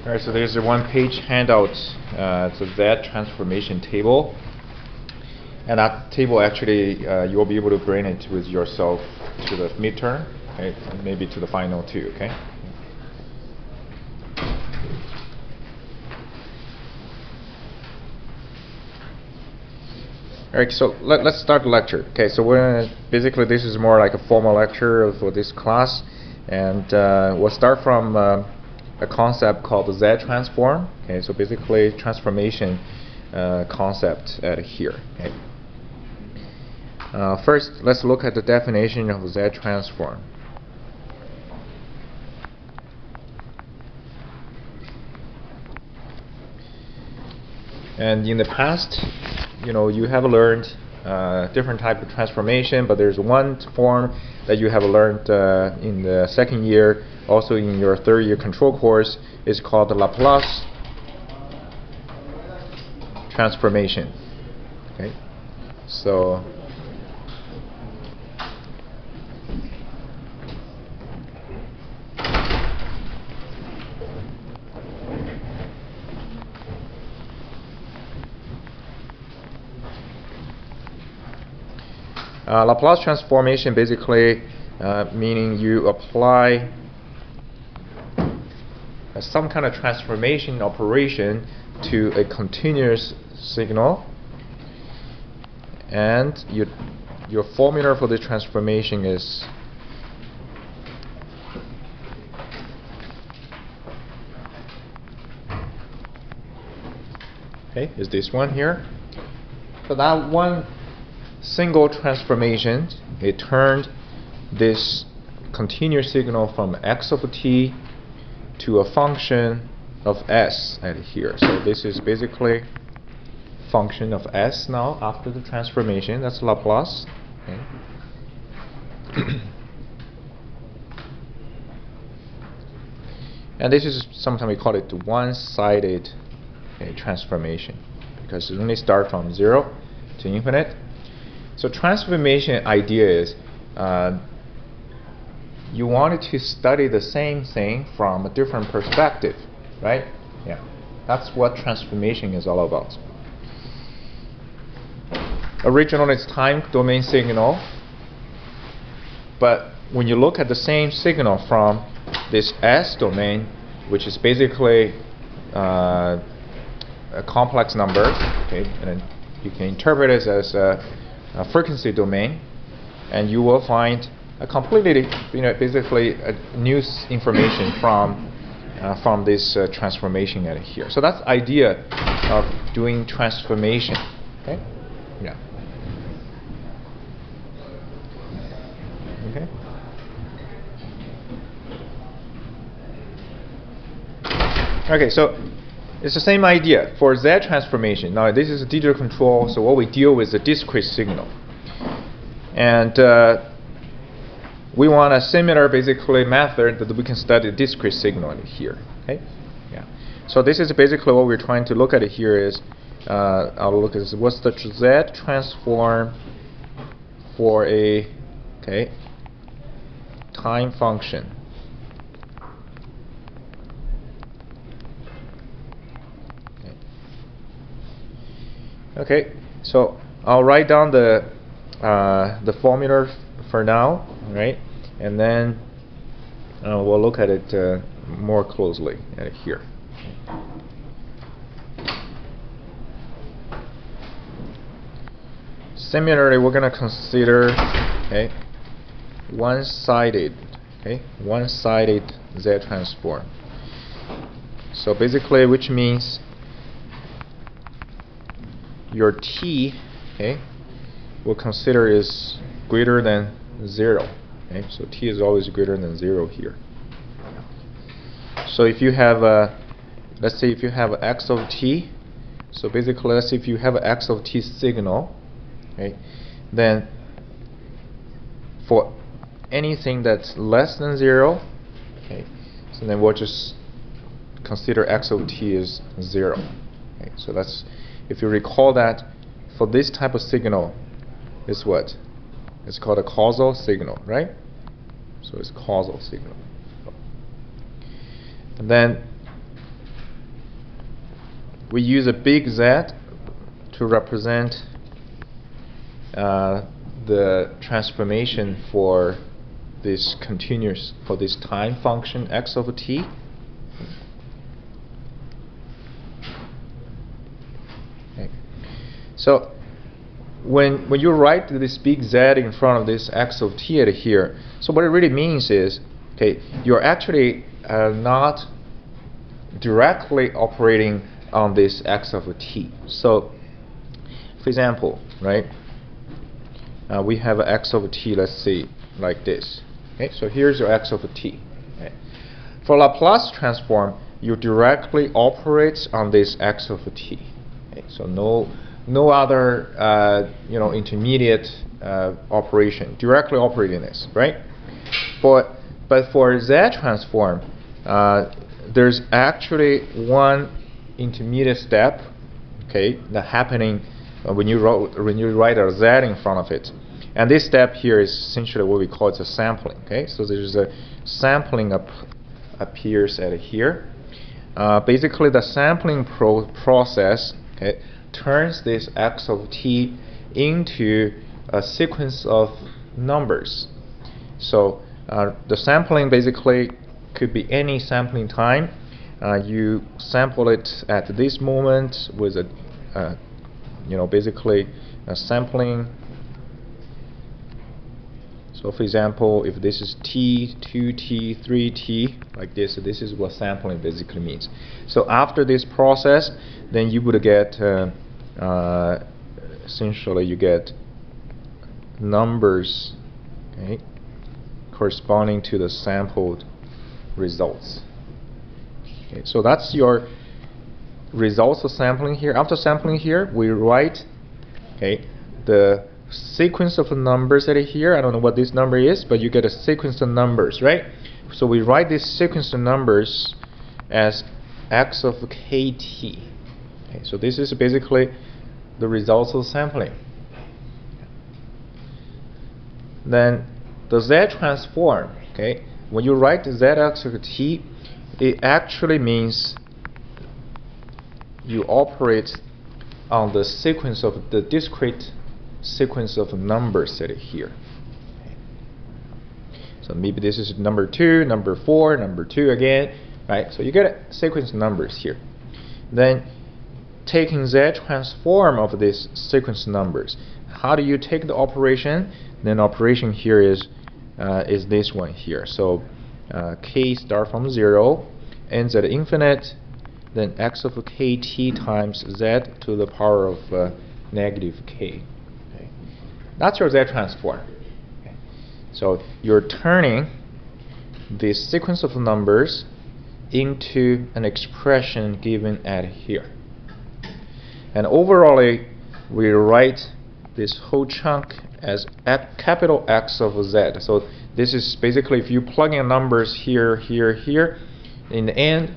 All right, so there's a one-page handout. It's a Z transformation table, and that table actually you'll be able to bring it with yourself to the midterm, okay, and maybe to the final too. Okay. All right, so let's start the lecture. Okay, so basically this is more like a formal lecture for this class, and we'll start from a concept called the Z transform. Okay, so basically transformation concept at here. Okay. First, let's look at the definition of Z transform. And in the past, you have learned different type of transformation, but there's one form that you have learned in the second year, also in your third year control course, is called the Laplace transformation. Okay, so Laplace transformation basically meaning you apply some kind of transformation operation to a continuous signal, and your formula for the transformation is this one here. So that one single transformation, it turned this continuous signal from x of t to a function of s at here. So this is basically function of s now after the transformation. That's Laplace. Okay. And this is sometimes we call it one-sided transformation, because it only starts from 0 to infinite. So transformation idea is you wanted to study the same thing from a different perspective, right? Yeah, that's what transformation is all about. Originally it's time domain signal, but when you look at the same signal from this S domain, which is basically a complex number, okay, and then you can interpret it as a frequency domain, and you will find a completely, basically a new information from this transformation at here. So that's the idea of doing transformation. Okay. Yeah. Okay. Okay. So it's the same idea for Z transformation. Now this is a digital control, so what we deal with is a discrete signal, and we want a similar basically method that we can study discrete signal in here. Okay, yeah. So this is basically what we're trying to look at here is I'll look at this. What's the Z transform for a time function? Okay, so I'll write down the formula for now, right? And then we'll look at it more closely at here. Similarly, we're going to consider one-sided Z transform. So basically, which means your t, we'll consider is greater than 0. Okay, so t is always greater than 0 here. So if you have let's say if you have x of t, so basically let's say if you have x of t signal, then for anything that's less than 0, so then we'll just consider x of t is 0. So that's, if you recall that for this type of signal, it's what? It's called a causal signal, right? So it's causal signal. And then we use a big Z to represent the transformation for this continuous, for this time function x of t. Okay. So when you write this big Z in front of this x of t at here, so what it really means is, okay, you're actually not directly operating on this x of t. So, for example, right, we have a x of t, let's see, like this. Okay, so here's your x of t. Okay. For Laplace transform, you directly operate on this x of t. Okay, so no other intermediate operation, directly operating this, right? But for Z transform, there's actually one intermediate step, okay, that happening when you write a Z in front of it, and this step here is essentially what we call it a sampling. Okay, so there's a sampling appears at here. Basically, the sampling process, okay, turns this x of t into a sequence of numbers. So the sampling basically could be any sampling time. You sample it at this moment with a basically a sampling. So for example, if this is t, 2t, 3t, like this, so this is what sampling basically means. So after this process, then you would get essentially you get numbers, okay, corresponding to the sampled results. Okay, so that's your results of sampling here. After sampling here, we write, okay, the sequence of numbers that are here. I don't know what this number is, but you get a sequence of numbers, right? So we write this sequence of numbers as x of kt. Okay, so this is basically the results of sampling. Then the Z transform, okay, when you write zx of t, it actually means you operate on the sequence of the discrete sequence of numbers that are here. Okay. So maybe this is number 2, number 4, number 2 again, right? So you get a sequence of numbers here. Then taking Z transform of this sequence of numbers, how do you take the operation? Then operation here is this one here. So k start from 0, ends at infinite, then x of kt times z to the power of negative k. Okay. That's your Z transform. Okay. So you're turning this sequence of numbers into an expression given at here. And overall, we write this whole chunk as capital X of Z. So this is basically, if you plug in numbers here, here, here, in the end,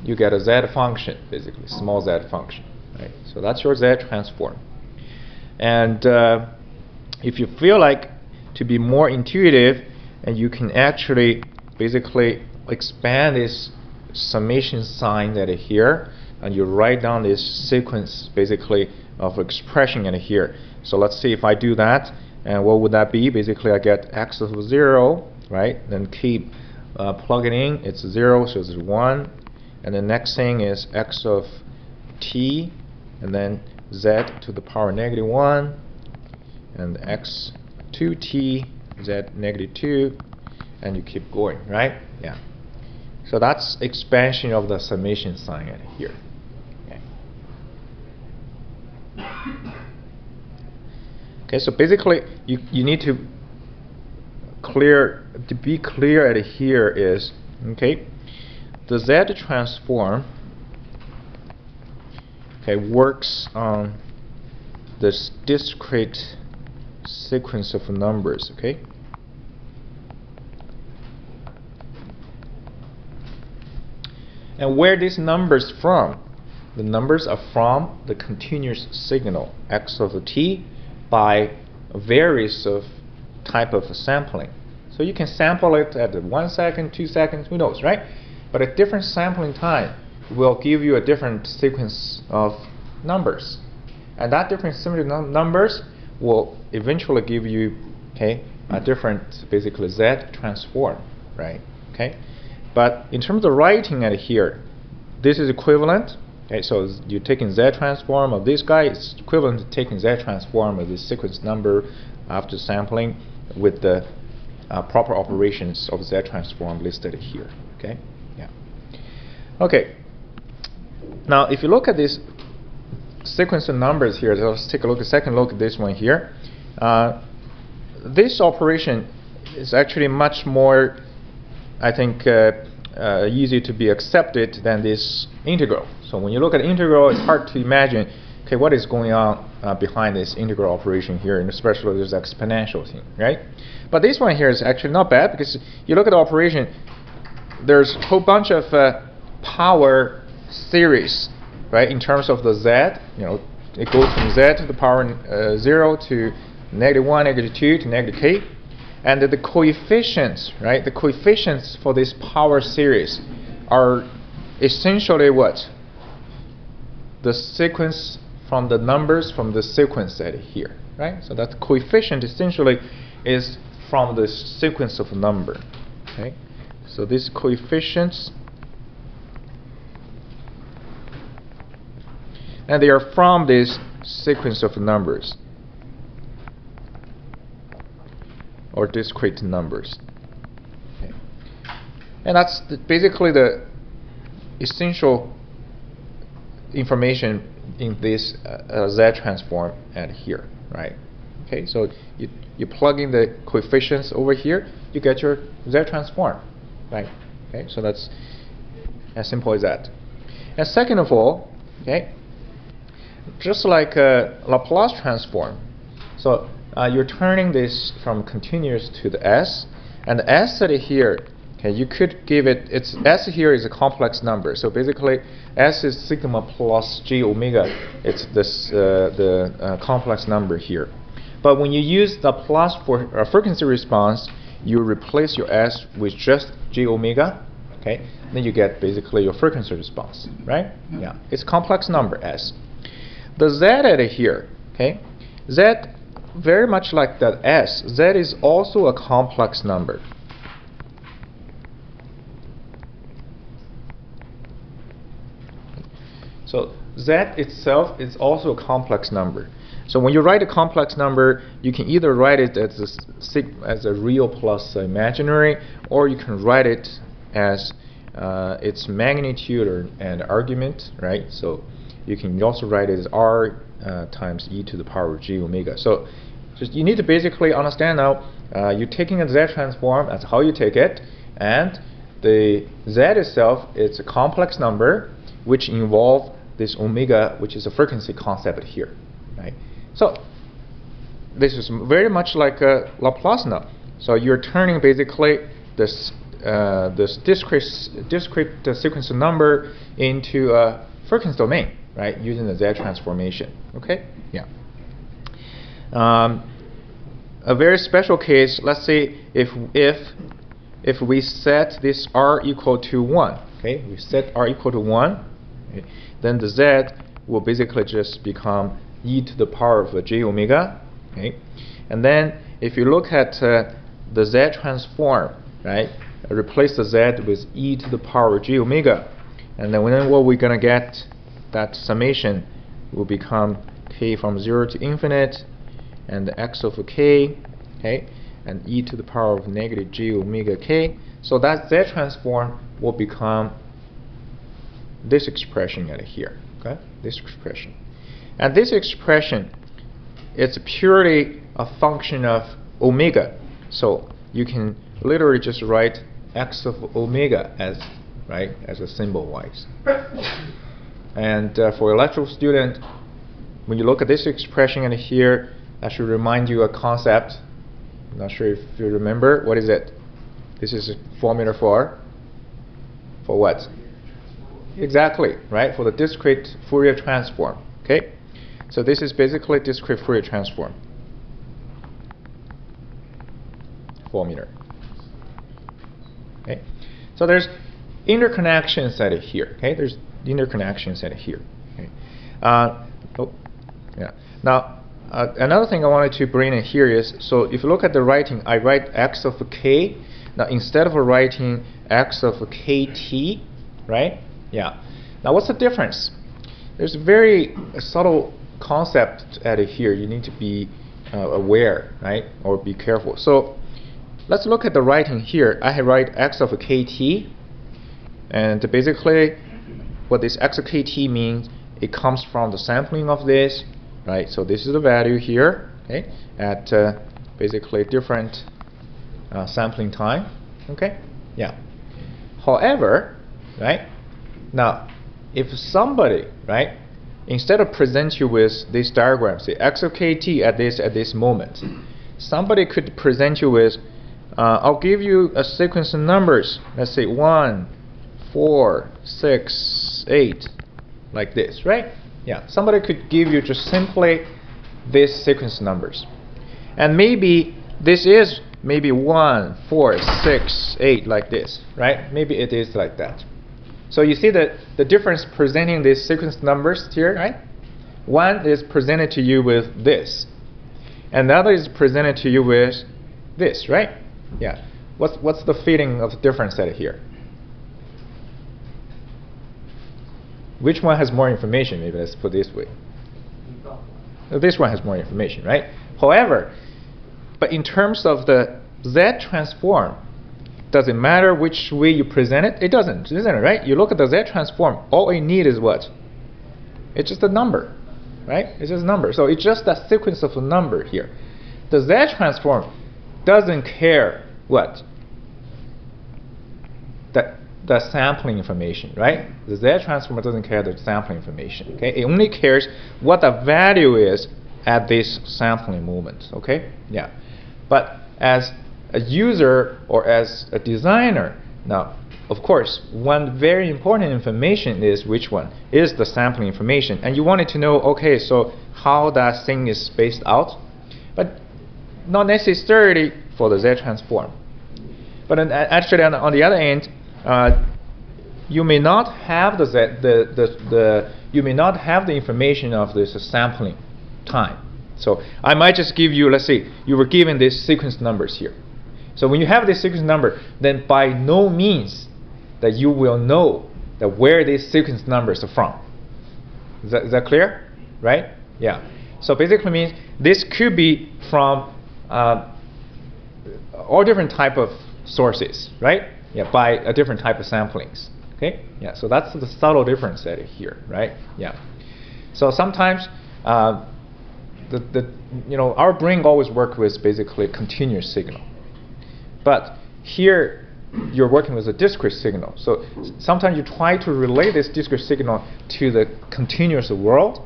you get a Z function, basically, small z function. Right? So that's your Z transform. And if you feel like to be more intuitive, and you can actually basically expand this summation sign that is here, and you write down this sequence basically of expression in here. So let's see if I do that, and what would that be? Basically, I get x of 0, right? Then keep plugging in. It's 0, so it's 1. And the next thing is x of t, and then z to the power negative 1, and x 2t, z negative 2, and you keep going, right? Yeah. So that's expansion of the summation sign at here. Okay. Okay, so basically you need to be clear at here is, okay, the Z transform, okay, works on this discrete sequence of numbers, okay? And where these numbers from? The numbers are from the continuous signal x of t by various of type of sampling. So you can sample it at 1 second, 2 seconds, who knows, right? But at different sampling time, will give you a different sequence of numbers, and that different sequence of numbers will eventually give you, okay, a different basically Z transform, right? Okay, but in terms of writing it here, this is equivalent. Okay, so you're taking Z transform of this guy, it's equivalent to taking Z transform of this sequence number after sampling with the proper operations of Z transform listed here. Okay, yeah. Okay. Now, if you look at this sequence of numbers here, let's take a second look at this one here. This operation is actually much more, I think, easy to be accepted than this integral. So when you look at integral, it's hard to imagine, okay, what is going on behind this integral operation here, and especially this exponential thing, right? But this one here is actually not bad, because you look at the operation, there's a whole bunch of power series, right? In terms of the Z, it goes from Z to the power 0 to -1, -2 to -k. And the coefficients, right? The coefficients for this power series are essentially what? The sequence from the numbers from the sequence set here, right? So that coefficient essentially is from the sequence of number, okay? So these coefficients, and they are from this sequence of numbers or discrete numbers. Okay. And that's basically the essential information in this Z transform at here, right? Okay, so you plug in the coefficients over here, you get your Z transform, right? Okay, so that's as simple as that. And second of all, okay, just like Laplace transform, so you're turning this from continuous to the S, and the S set here, okay, you could give it, S here is a complex number, so basically S is sigma plus j omega, it's this the complex number here. But when you use the plus for frequency response, you replace your S with just j omega, okay, then you get basically your frequency response, right? Yeah, it's complex number S. The Z at here, okay, Z very much like that S, Z is also a complex number. So Z itself is also a complex number. So when you write a complex number, you can either write it as a real plus imaginary, or you can write it as its magnitude or an argument, right? So you can also write it as R times e to the power j omega. So just you need to basically understand now, you're taking a Z transform, that's how you take it, and the Z itself is a complex number which involve this omega, which is a frequency concept here, right? So this is very much like a Laplace now. So you're turning basically this discrete sequence of number into a frequency domain, right? Using the Z transformation. Okay, yeah. A very special case. Let's say if we set this R equal to 1, okay, we set R equal to 1, okay, then the Z will basically just become e to the power of j omega, okay, and then if you look at the Z transform, right, replace the Z with e to the power j omega, and then what we're gonna get, that summation will become k from 0 to infinite, and the x of k, okay, and e to the power of negative j omega k. So that Z transform will become this expression at here, okay, this expression. And this expression, it's purely a function of omega. So you can literally just write x of omega as, right, as a symbol wise. And for electrical student, when you look at this expression in here, that should remind you a concept. I'm not sure if you remember. What is it? This is a formula for what? Exactly, right? For the discrete Fourier transform. Okay? So this is basically discrete Fourier transform formula. Okay? So there's interconnections at here. Okay? There's interconnections at here. Okay. Now, another thing I wanted to bring in here is, so if you look at the writing, I write x of k. Now, instead of writing x of kt, right? Yeah. Now, what's the difference? There's a very subtle concept at here. You need to be aware, right, or be careful. So let's look at the writing here. I write x of kt, and basically, what this x of kt means, it comes from the sampling of this, right? So this is the value here, okay, at basically different sampling time, okay? Yeah. However, right, now, if somebody, right, instead of present you with this diagram, say x of kt at this moment, somebody could present you with, I'll give you a sequence of numbers, let's say 1, 4, 6, 8, like this, right? Yeah, somebody could give you just simply this sequence of numbers. And maybe this is maybe 1, 4, 6, 8, like this, right? Maybe it is like that. So you see the difference presenting these sequence numbers here, right? One is presented to you with this, and the other is presented to you with this, right? Yeah. What's the feeling of the difference at here? Which one has more information? Maybe let's put it this way. This one has more information, right? However, but in terms of the Z transform, does it matter which way you present it? It doesn't, isn't it, right? You look at the Z transform, all you need is what? It's just a number, right? It's just a number. So it's just a sequence of a number here. The Z transform doesn't care what? The sampling information, right? The Z transform doesn't care the sampling information, okay? It only cares what the value is at this sampling moment, okay? Yeah. But as a user or as a designer, now, of course, one very important information is which one? Is the sampling information. And you wanted to know, okay, so how that thing is spaced out, but not necessarily for the Z transform. But actually, on the other end, you may not have you may not have the information of this sampling time. So I might just give you, let's say, you were given these sequence numbers here. So when you have this sequence number, then by no means that you will know that where these sequence numbers are from. Is that clear? Right? Yeah. So basically means this could be from all different type of sources, right? Yeah, by a different type of samplings. Okay? Yeah. So that's the subtle difference at here, right? Yeah. So sometimes our brain always works with basically continuous signal. But here, you're working with a discrete signal. So sometimes you try to relate this discrete signal to the continuous world.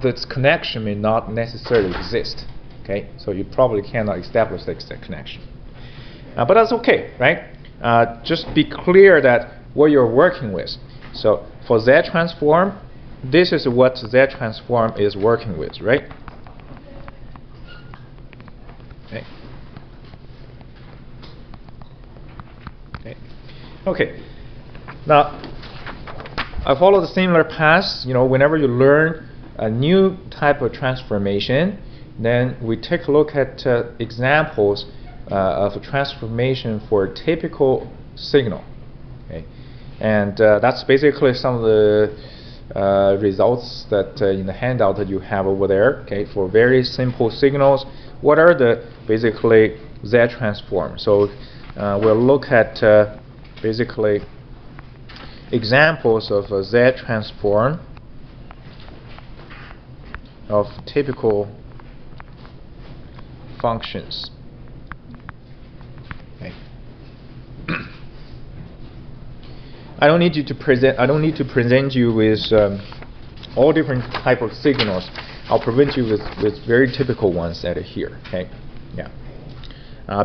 This connection may not necessarily exist. Okay, so you probably cannot establish that connection. But that's okay, right? Just be clear that what you're working with. So for Z transform, this is what Z transform is working with, right? Okay. Okay. Now, I follow the similar path. Whenever you learn a new type of transformation, then we take a look at examples of transformation for a typical signal. Okay, and that's basically some of the results that in the handout that you have over there. Okay, for very simple signals, what are the basically Z transform? So we'll look at basically examples of a Z transform of typical functions. Okay. I don't need to present you with all different type of signals. I'll present you with very typical ones that are here. Okay. Yeah.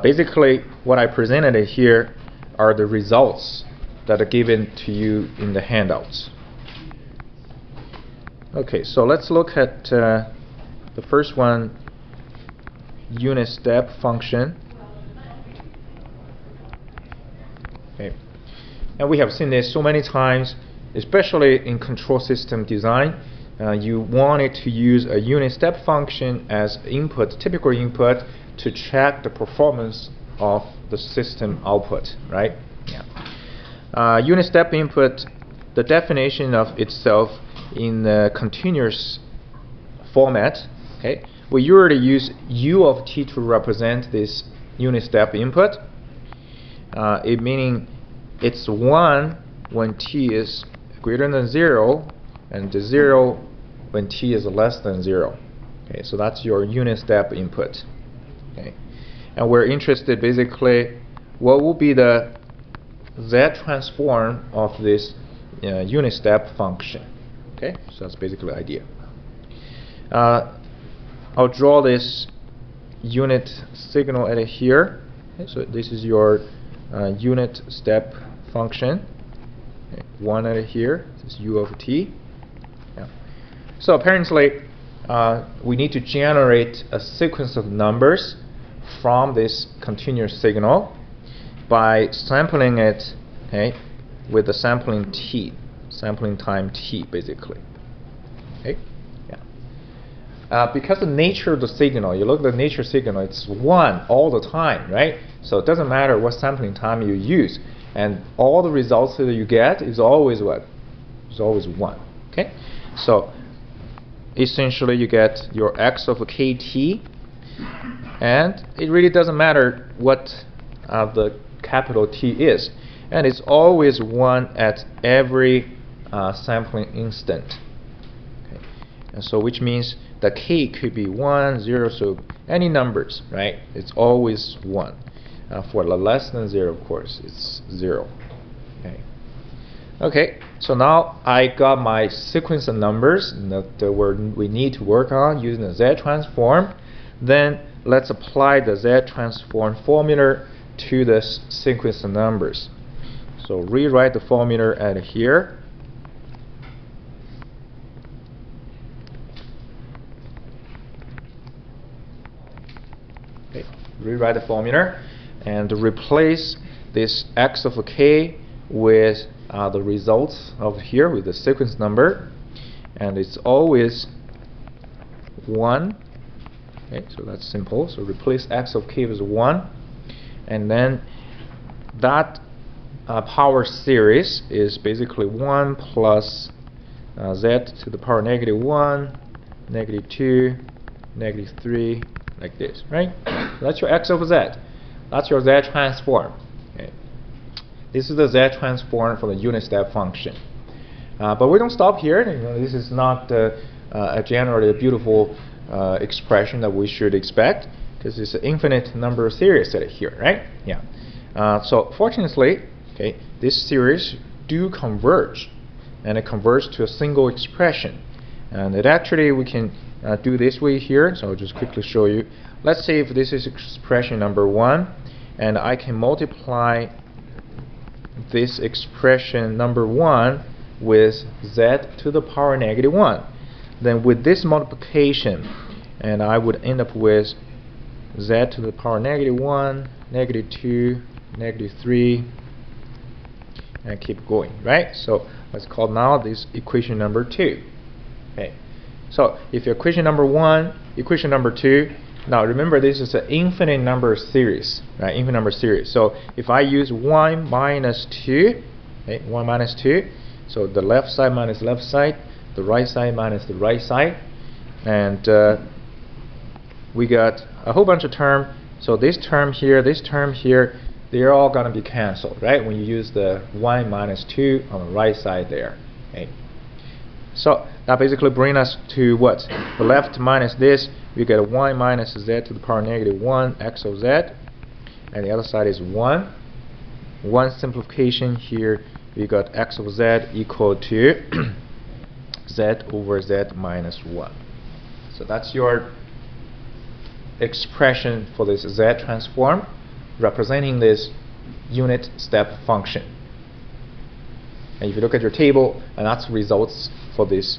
Basically, what I presented here are the results that are given to you in the handouts. Okay, so let's look at the first one, unit step function. Okay, and we have seen this so many times especially in control system design, you wanted to use a unit step function as input, typical input, to check the performance of the system output, right? Yeah. Unit step input, the definition of itself in a continuous format, okay? We usually use u of t to represent this unit step input. It meaning it's 1 when t is greater than 0, and 0 when t is less than 0. Okay, so that's your unit step input. Okay, and we're interested basically what will be the z transform of this unit step function. Okay, so that's basically the idea. I'll draw this unit signal at here. Okay, so this is your unit step function. Okay, 1 at here. This is u of t. Yeah. So apparently, we need to generate a sequence of numbers from this continuous signal by sampling it, okay, with the sampling t, sampling time t, basically. Okay. Because the nature of the signal, you look at the nature signal, it's 1 all the time, right? So it doesn't matter what sampling time you use, and all the results that you get is always what? It's always 1. Okay, so essentially you get your x of kt, and it really doesn't matter what the capital T is, and it's always 1 at every sampling instant. Okay. And so which means the k could be 1, 0, so any numbers, right? It's always 1. For the less than 0, of course, it's 0. Okay. Okay, so now I got my sequence of numbers that we need to work on using the Z transform. Then let's apply the Z transform formula to this sequence of numbers. So rewrite the formula at here. Okay, rewrite the formula and replace this x of k with the results of here with the sequence number, and it's always 1. Okay, so that's simple. So replace x of k with 1, and then that power series is basically 1 plus z to the power -1, -2, -3, like this, right? So that's your x of z. That's your Z transform. Okay. This is the Z transform for the unit step function. But we don't stop here. You know, this is not a generally beautiful expression that we should expect, because it's an infinite number of series set here, right? Yeah. So fortunately, okay, this series do converge, and it converges to a single expression. And it actually we can do this way here. So I'll just quickly show you. Let's say if this is expression number 1, and I can multiply this expression number 1 with z to the power -1. Then with this multiplication, and I would end up with z to the power -1, -2, -3, and keep going, right? So let's call now this equation number 2. Okay. So if your equation number 1, equation number 2, now remember this is an infinite number series, right? Infinite number series. So if I use 1 minus 2, okay, 1 minus 2, so the left side minus left side, the right side minus the right side, and we got a whole bunch of terms. So this term here, they're all going to be cancelled, right? When you use the 1 minus 2 on the right side there. Okay. So that basically brings us to what? The left minus this, we get a 1 minus z to the power -1 x of z, and the other side is 1. One simplification here, we got x of z equal to z over z minus 1. So that's your expression for this z transform, representing this unit step function. And if you look at your table, and that's the results for this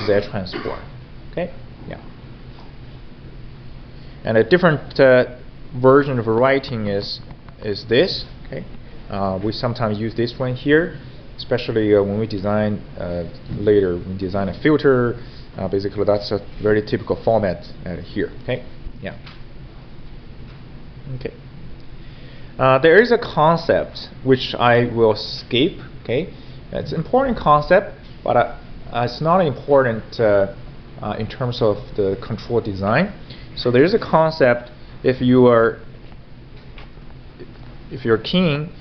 Z transform. Okay, yeah. And a different version of writing is this. Okay, we sometimes use this one here. especially when we design later, we design a filter. Basically, that's a very typical format here. Okay, yeah. Okay. There is a concept which I will skip. Okay, it's an important concept, but it's not important in terms of the control design. So there is a concept. If you're keen,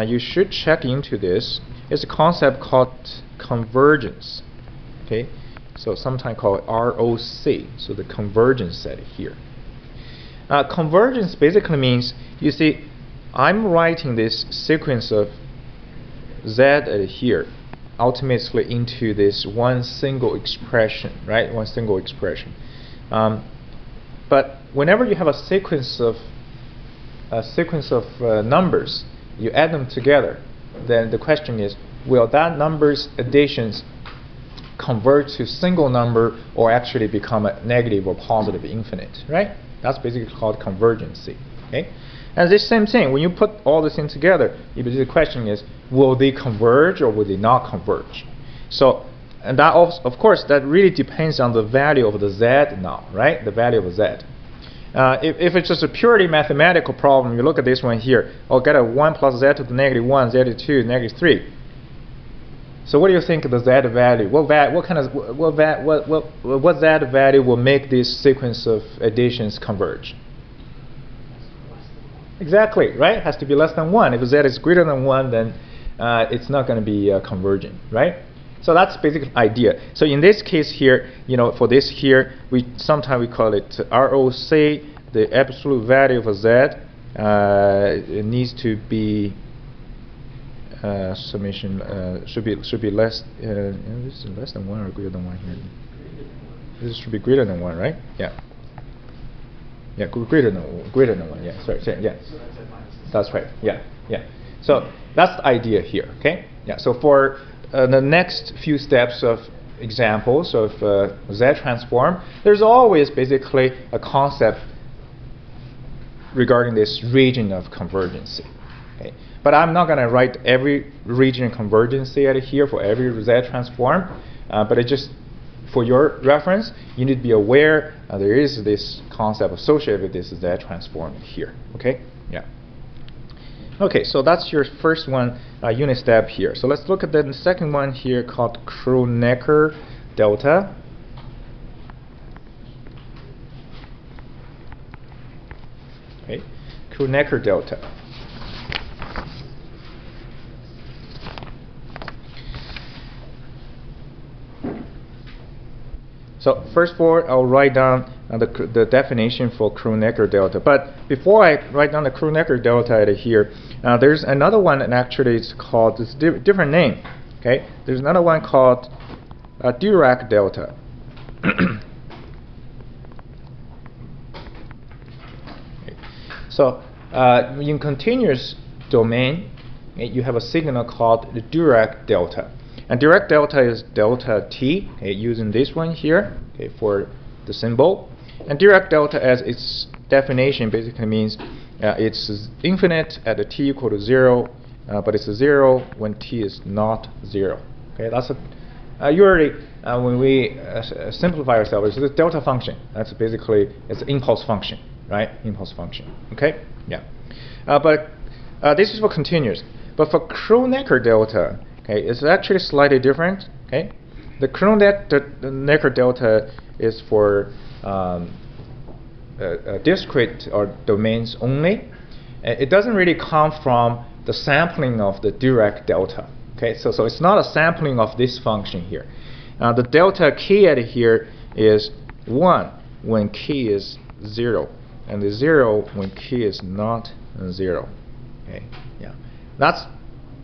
you should check into this. It's a concept called convergence. Okay, so sometimes called ROC. So the convergence set here. Convergence basically means, you see, I'm writing this sequence of Z here ultimately into this one single expression, right? One single expression. But whenever you have a sequence of numbers, you add them together, then the question is, will that number's additions convert to single number or actually become a negative or positive infinite, right? That's basically called convergency. Okay? And the same thing, when you put all this in together, the question is, will they converge or will they not converge? So, and that also, of course, that really depends on the value of the Z now, right? The value of Z. If it's just a purely mathematical problem, you look at this one here. I'll get a 1 plus Z to the negative 1, Z to 2, negative 3. So what do you think of the Z value? What Z value will make this sequence of additions converge? Exactly, right? Has to be less than 1. If Z is greater than 1, then it's not going to be convergent, right? So that's basically the idea. So in this case here, for this here, sometimes we call it ROC, the absolute value of Z. It needs to be summation should be less. This is less than 1 or greater than 1 here. This should be greater than 1, right? Yeah. Yeah, greater than 1. Yeah, sorry. Yeah, that's right. Yeah, yeah. So that's the idea here. Okay. Yeah. So for the next few steps of examples of Z transform, there's always basically a concept regarding this region of convergency. Okay. But I'm not going to write every region of convergency out here for every Z transform, but it just for your reference, you need to be aware there is this concept associated with this Z transform here. Okay? Yeah. Okay, so that's your first one, unit step here. So let's look at the second one here called Kronecker delta. Okay, Kronecker delta. So first of all, I'll write down the definition for Kronecker delta. But before I write down the Kronecker delta here, there's another one, and actually it's called, it's a different name. Okay, there's another one called Dirac delta. Okay. So in continuous domain, you have a signal called the Dirac delta. And Dirac delta is delta t, okay, using this one here, okay, for the symbol. And Dirac delta, as its definition, basically means it's infinite at a t equal to 0, but it's a 0 when t is not 0. Okay, that's usually when we simplify ourselves, it's a delta function. That's basically it's an impulse function, right? Impulse function. Okay, yeah. But this is for continuous. But for Kronecker delta, okay, it's actually slightly different. Okay, the Kronecker delta is for discrete or domains only. It doesn't really come from the sampling of the Dirac delta. Okay, so it's not a sampling of this function here. The delta k at here is 1 when k is 0, and the 0 when k is not 0. Okay, yeah, that's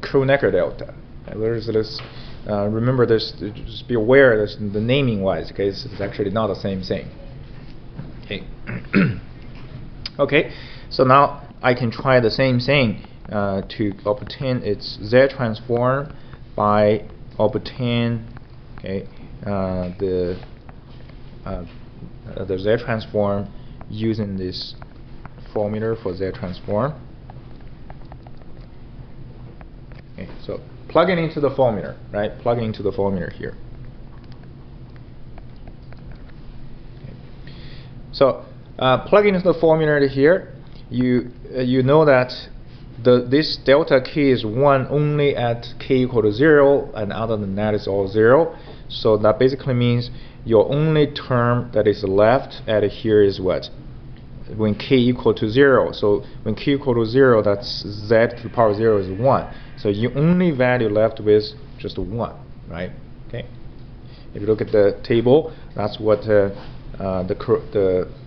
Kronecker delta. There's this. Remember this. Just be aware. This the naming wise. Okay, it's actually not the same thing. Okay. Okay. So now I can try the same thing to obtain its Z transform by obtain the Z transform using this formula for Z transform. Okay, So plug it into the formula, right? Plug it into the formula here. So plug into the formula here. You know that this delta k is 1 only at k equal to 0, and other than that it's all 0. So that basically means your only term that is left at here is what? When k equal to 0. So when k equal to 0, that's z to the power 0 is 1. So your only value left with just 1, right? Okay. If you look at the table, that's what the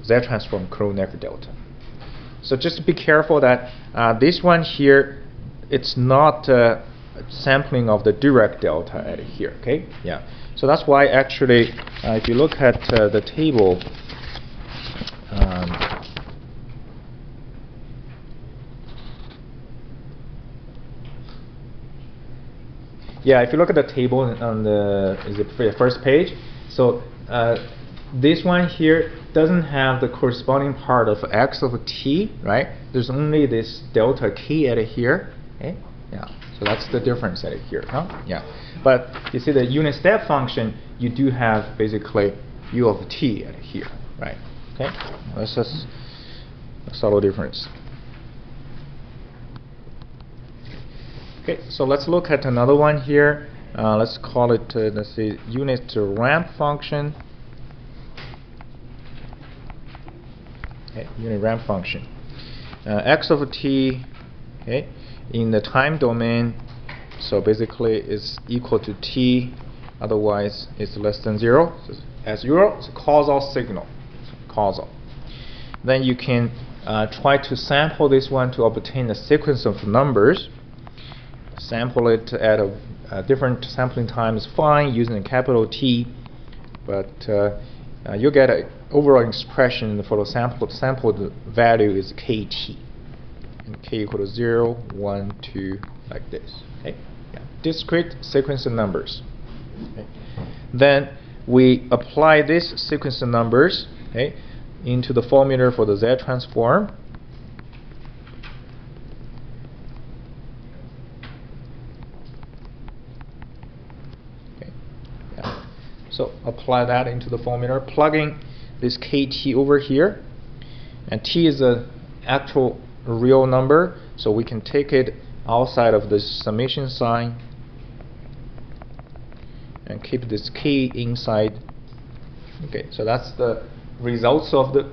Z transform Kronecker delta. So just be careful that this one here, it's not sampling of the direct delta at here. Okay. Yeah. So that's why actually, if you look at the table. Yeah, if you look at the table on the first page, so this one here doesn't have the corresponding part of x of t, right? There's only this delta k at here. Okay, yeah. So that's the difference at here, huh? Yeah. But you see the unit step function, you do have basically u of t at here, right? Okay, that's just a subtle difference. Okay, so let's look at another one here. Let's call it, let's say, unit ramp function. Okay, unit ramp function. X of t, okay, in the time domain, so basically it's equal to t, otherwise it's less than 0. So as 0, it's a causal signal. Causal. Then you can try to sample this one to obtain a sequence of numbers. Sample it at a different sampling time is fine using a capital T, but you get an overall expression for the sampled value is kt, and k equal to 0, 1, 2, like this. Okay, yeah. Discrete sequence of numbers. Okay. Then we apply this sequence of numbers, okay, into the formula for the Z transform. So apply that into the formula, plugging this kt over here, and t is an actual real number, so we can take it outside of the summation sign and keep this k inside. Okay, so that's the results of the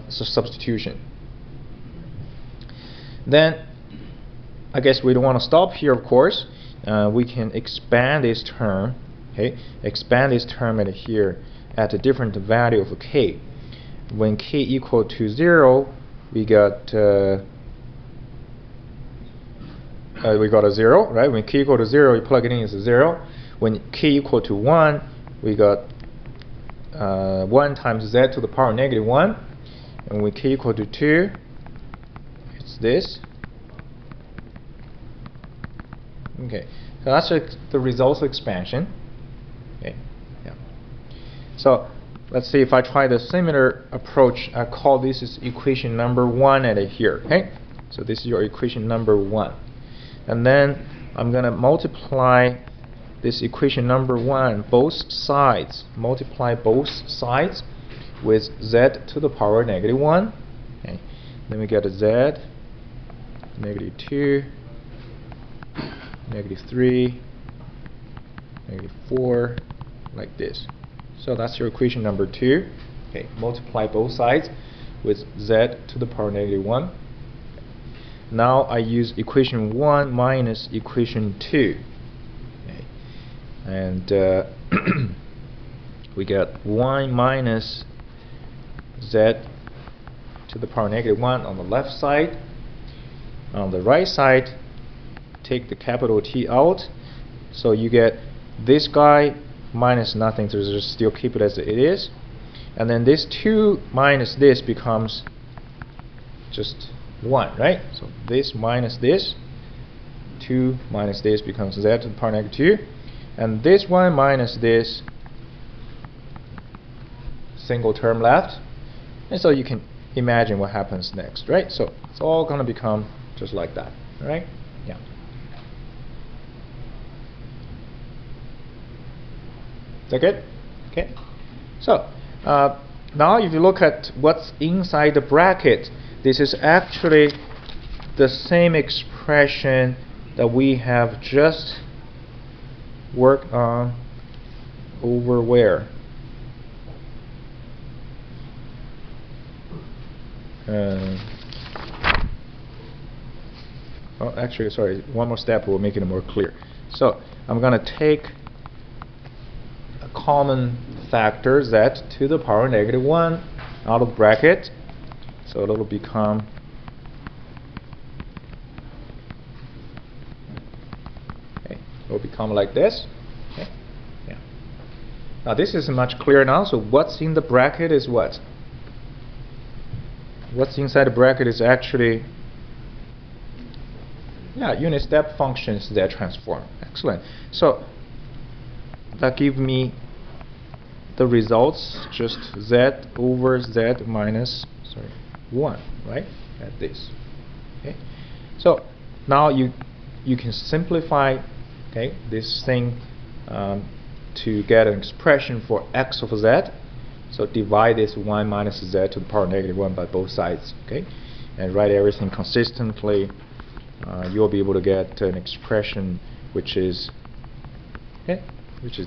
substitution. Then I guess we don't want to stop here, of course. We can expand this term, okay? Expand this term at here at a different value of k. When k equal to 0, we got a 0, right? When k equal to 0, you plug it in as a 0. When k equal to 1, we got 1 times z to the power negative 1. And when k equal to 2, it's this. Okay, so that's the results of expansion. Okay, yeah. So let's see if I try the similar approach. I call this is equation number 1 at here. Okay, so this is your equation number 1, and then I'm gonna multiply this equation number 1 both sides. Multiply both sides with z to the power negative 1. Okay, then we get a z negative 2. Negative 3, negative 4, like this. So that's your equation number 2. Okay, multiply both sides with z to the power negative 1. Now I use equation 1 minus equation 2. Okay. And we get 1 minus z to the power negative 1 on the left side. On the right side, take the capital T out, so you get this guy minus nothing, so just still keep it as it is, and then this 2 minus this becomes just 1, right? So this minus this, 2 minus this becomes z to the power negative 2, and this one minus this, single term left, and so you can imagine what happens next, right? So it's all going to become just like that, right? Yeah. Is that good? Okay. So now if you look at what's inside the bracket, this is actually the same expression that we have just worked on over where? Well, actually, sorry, one more step will make it more clear. So I'm going to take a common factor z to the power -1 out of the bracket. So it'll become like this. Okay. Yeah. Now this is much clearer now. So what's in the bracket is what? What's inside the bracket is actually unit step functions that transform. Excellent. So that gives me the results just z over z minus 1, right? At this. Okay. So now you can simplify this thing to get an expression for x of z. So divide this 1 minus z to the power -1 by both sides, and write everything consistently. You'll be able to get an expression which is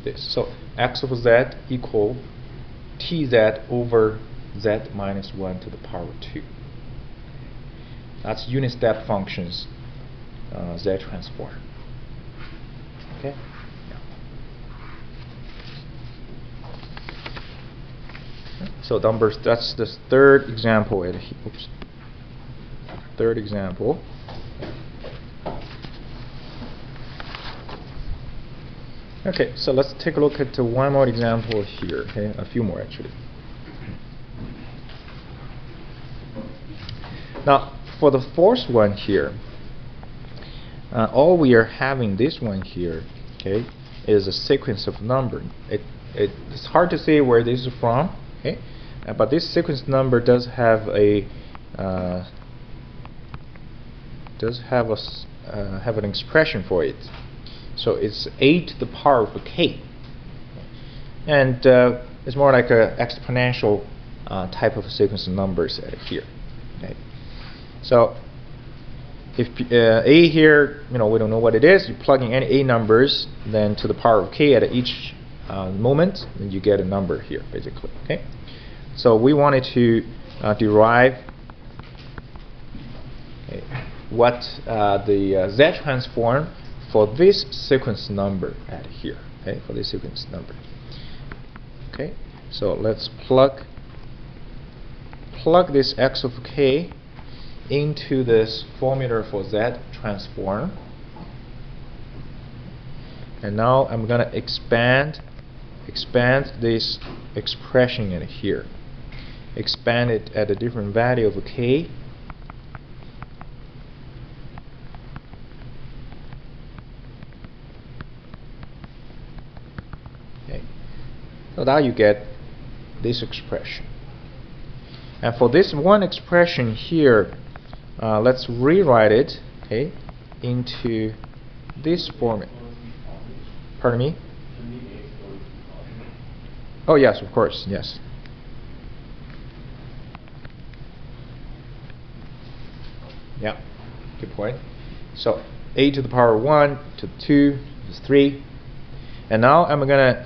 this. So x of z equal tz over z minus 1 to the power 2. That's unit step functions z transform. Okay. So that's the third example. Third example. Okay, so let's take a look at one more example here. Okay, a few more actually. Now, for the fourth one here, all we are having this one here, is a sequence of numbers. It's hard to say where this is from, but this sequence number does have an expression for it. So it's a to the power of k, and it's more like an exponential type of sequence of numbers here. So if a here, we don't know what it is. You plug in any a numbers, then to the power of k at each moment, and you get a number here, basically. So we wanted to derive what the z transform for this sequence number at here. For this sequence number. So let's plug this x of k into this formula for z transform, and now I'm going to expand this expression in here. Expand it at a different value of k. So now you get this expression. And for this one expression here, let's rewrite it into this format. Pardon me? Oh yes, of course, yes. Yeah, good point. So a to the power 1 to 2 is 3. And now I'm going to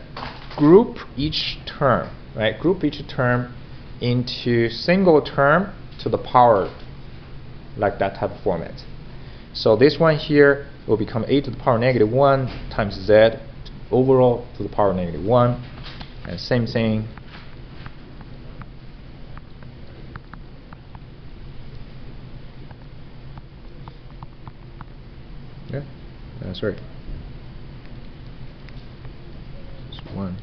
group each term, Group each term into single term to the power, like that type of format. So this one here will become a to the power -1 times z overall to the power -1, and same thing. Yeah, that's right. Just 1.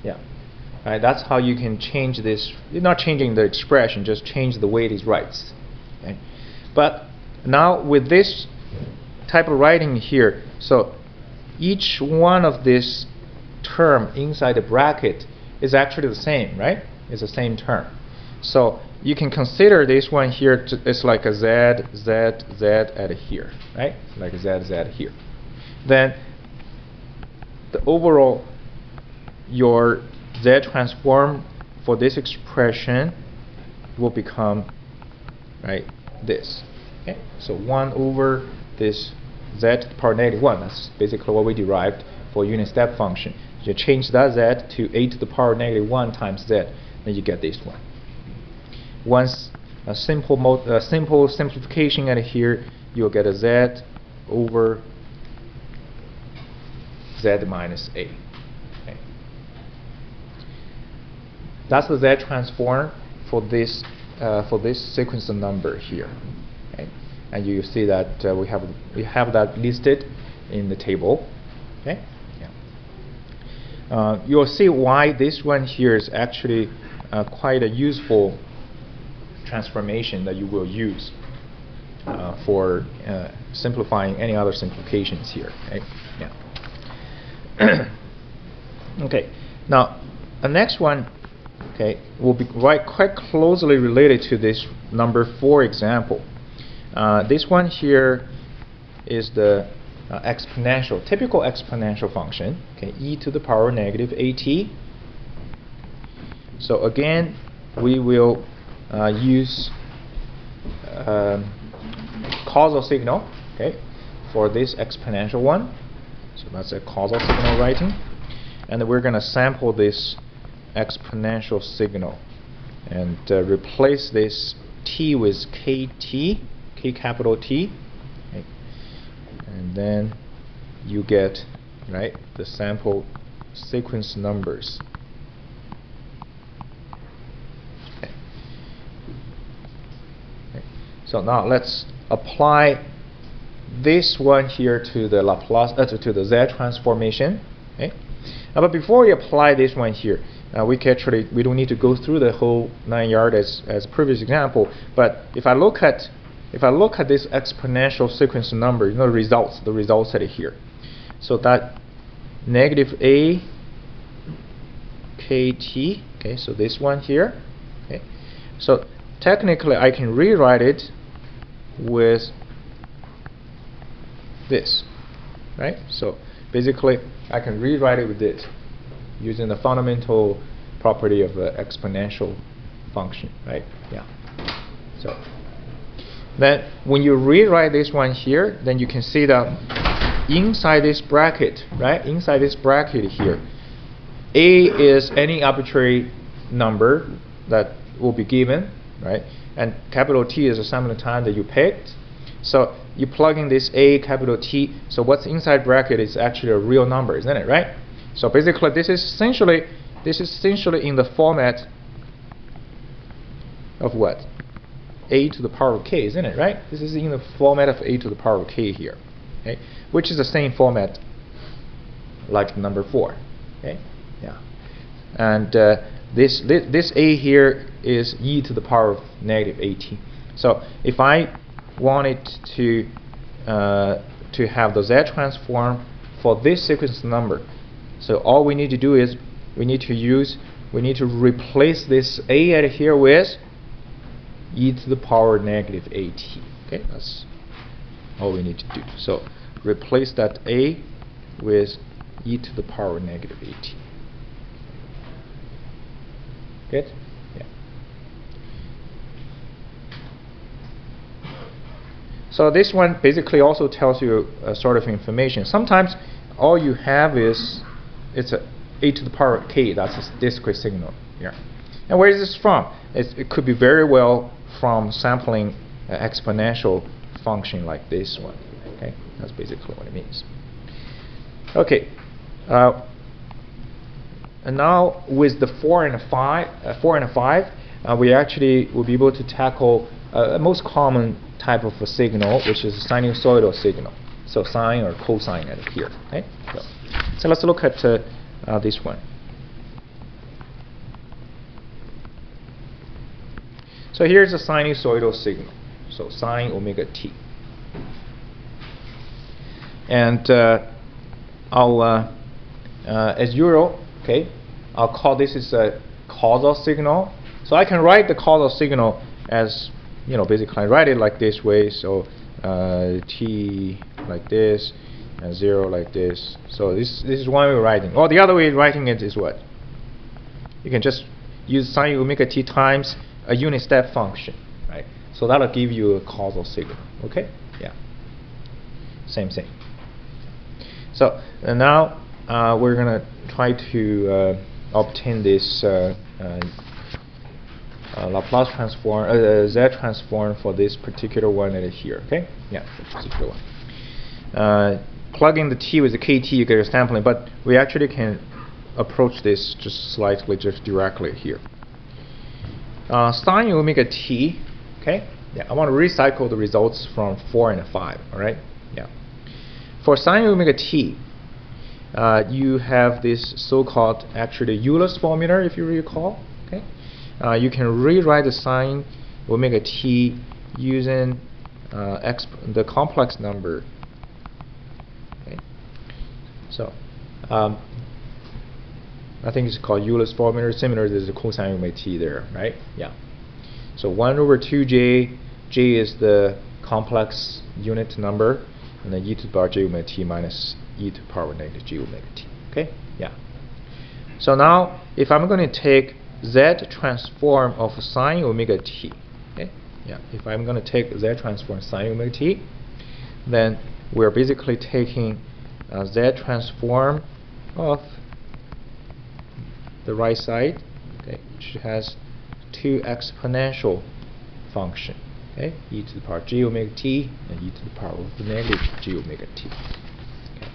Yeah. That's how you can change this. You're not changing the expression, just change the way it is writes. But now with this type of writing here, so each one of this term inside the bracket is actually the same, It's the same term. So you can consider this one here. It's like a z, z, z at here, right? Like a z, z here. Then the overall, your z transform for this expression will become, right, this. Okay, so 1 over this z to the power negative 1. That's basically what we derived for unit step function. You change that z to a to the power negative 1 times z, then you get this one. Once a simple simplification at here, you'll get a z over z minus a. Okay. That's the z transform for this sequence number here. Okay. And you see that we have that listed in the table. Okay. Yeah. You'll see why this one here is actually quite a useful transformation that you will use for simplifying any other simplifications here. Okay? Yeah. Okay. Now, the next one, okay, will be quite closely related to this number 4 example. This one here is the typical exponential function. Okay, e to the power negative at. So again, we will use causal signal, okay, for this exponential one. So that's a causal signal writing, and we're going to sample this exponential signal and replace this t with kt, k capital T, okay. And then you get, right, the sample sequence numbers. So now let's apply this one here to the Laplace to the Z transformation. Okay. But before we apply this one here, we don't need to go through the whole 9 yards as previous example. But if I look at this exponential sequence number, you know the results at here. So that negative a kt. Okay. So this one here. Okay. So technically, I can rewrite it with this, right? So basically, I can rewrite it with this using the fundamental property of the exponential function, right? Yeah. So then, when you rewrite this one here, then you can see that inside this bracket, right? Inside this bracket here, a is any arbitrary number that will be given, right? And capital T is the sum of the time that you picked. So you plug in this a capital T. So what's inside bracket is actually a real number, isn't it, right? So basically, this is essentially in the format of what? A to the power of k, isn't it, right? This is in the format of a to the power of k here, okay? Which is the same format like number 4, okay? Yeah. And this a here is e to the power of negative at. So if I wanted to have the Z transform for this sequence number, so all we need to do is we need to replace this a at here with e to the power negative at. Okay, that's all we need to do. So replace that a with e to the power negative at. Good? Yeah. So this one basically also tells you a sort of information. Sometimes all you have is it's a to the power of k. That's a discrete signal here. And where is this from? It could be very well from sampling an exponential function like this one. Okay, that's basically what it means. Okay. And now with the 4 and 5, we actually will be able to tackle a most common type of a signal, which is a sinusoidal signal. So sine or cosine at here. Okay? So let's look at this one. So here's a sinusoidal signal. So sine omega t. And as usual, okay, I'll call this is a causal signal So I can write the causal signal as, basically I write it like this way. So t like this and 0 like this. So this is one way of writing. Or the other way of writing it is what? You can just use sine omega t times a unit step function, right? So that'll give you a causal signal. Okay? Yeah. Same thing. So now we're gonna try to obtain this Laplace transform, Z transform for this particular one right here. Okay? Yeah, this particular one. Plug in the t with the kt, you get your sampling, but we actually can approach this just slightly, just directly here. Sine omega t. Okay? Yeah, I want to recycle the results from 4 and 5. All right? Yeah. For sine omega t, you have this so-called actually Euler's formula, if you recall. Okay? You can rewrite the sine omega t using the complex number. Okay? So I think it's called Euler's formula. Similar to the cosine omega t there, right? Yeah. So 1 over 2j. J is the complex unit number, and then e to the power j omega t minus e to the power negative j omega t. Okay? Yeah. So now, if I'm going to take Z transform of sine omega t, okay? Yeah. If I'm going to take Z transform sine omega t, then we're basically taking Z transform of the right side, okay, which has two exponential function, okay, e to the power j omega t and e to the power of the negative j omega t. Okay.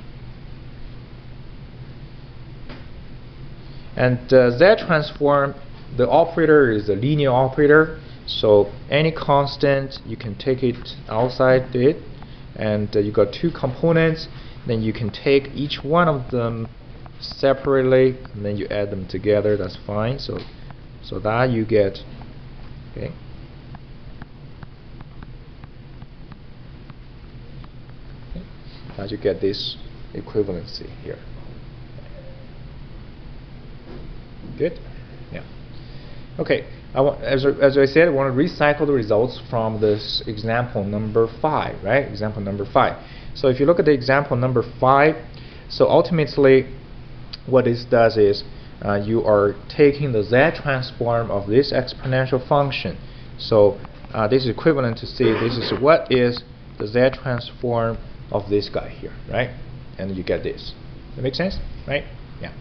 And Z transform, the operator is a linear operator, so any constant you can take it outside it, and you got two components. Then you can take each one of them separately, and then you add them together. That's fine. So that you get, okay. That you get this equivalency here. Good. Yeah. Okay. As I said, I want to recycle the results from this example number 5, right? Example number 5. So if you look at the example number 5, so ultimately what this does is you are taking the Z transform of this exponential function. So this is equivalent to say this is what is the Z transform of this guy here, right? And you get this. That makes sense, right? Yeah.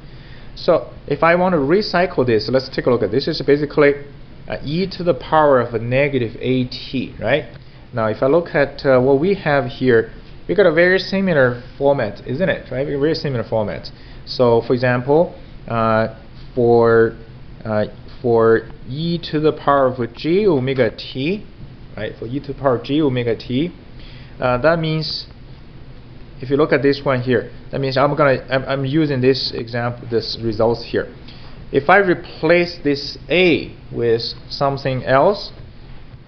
So if I want to recycle this, let's take a look at this. This is basically e to the power of a negative at, right? Now if I look at what we have here, we got a very similar format, isn't it? Right? Very similar format. So for example, for e to the power of j omega t, right? For e to the power of j omega t, that means if you look at this one here, that means I'm using this example, this results here. If I replace this a with something else,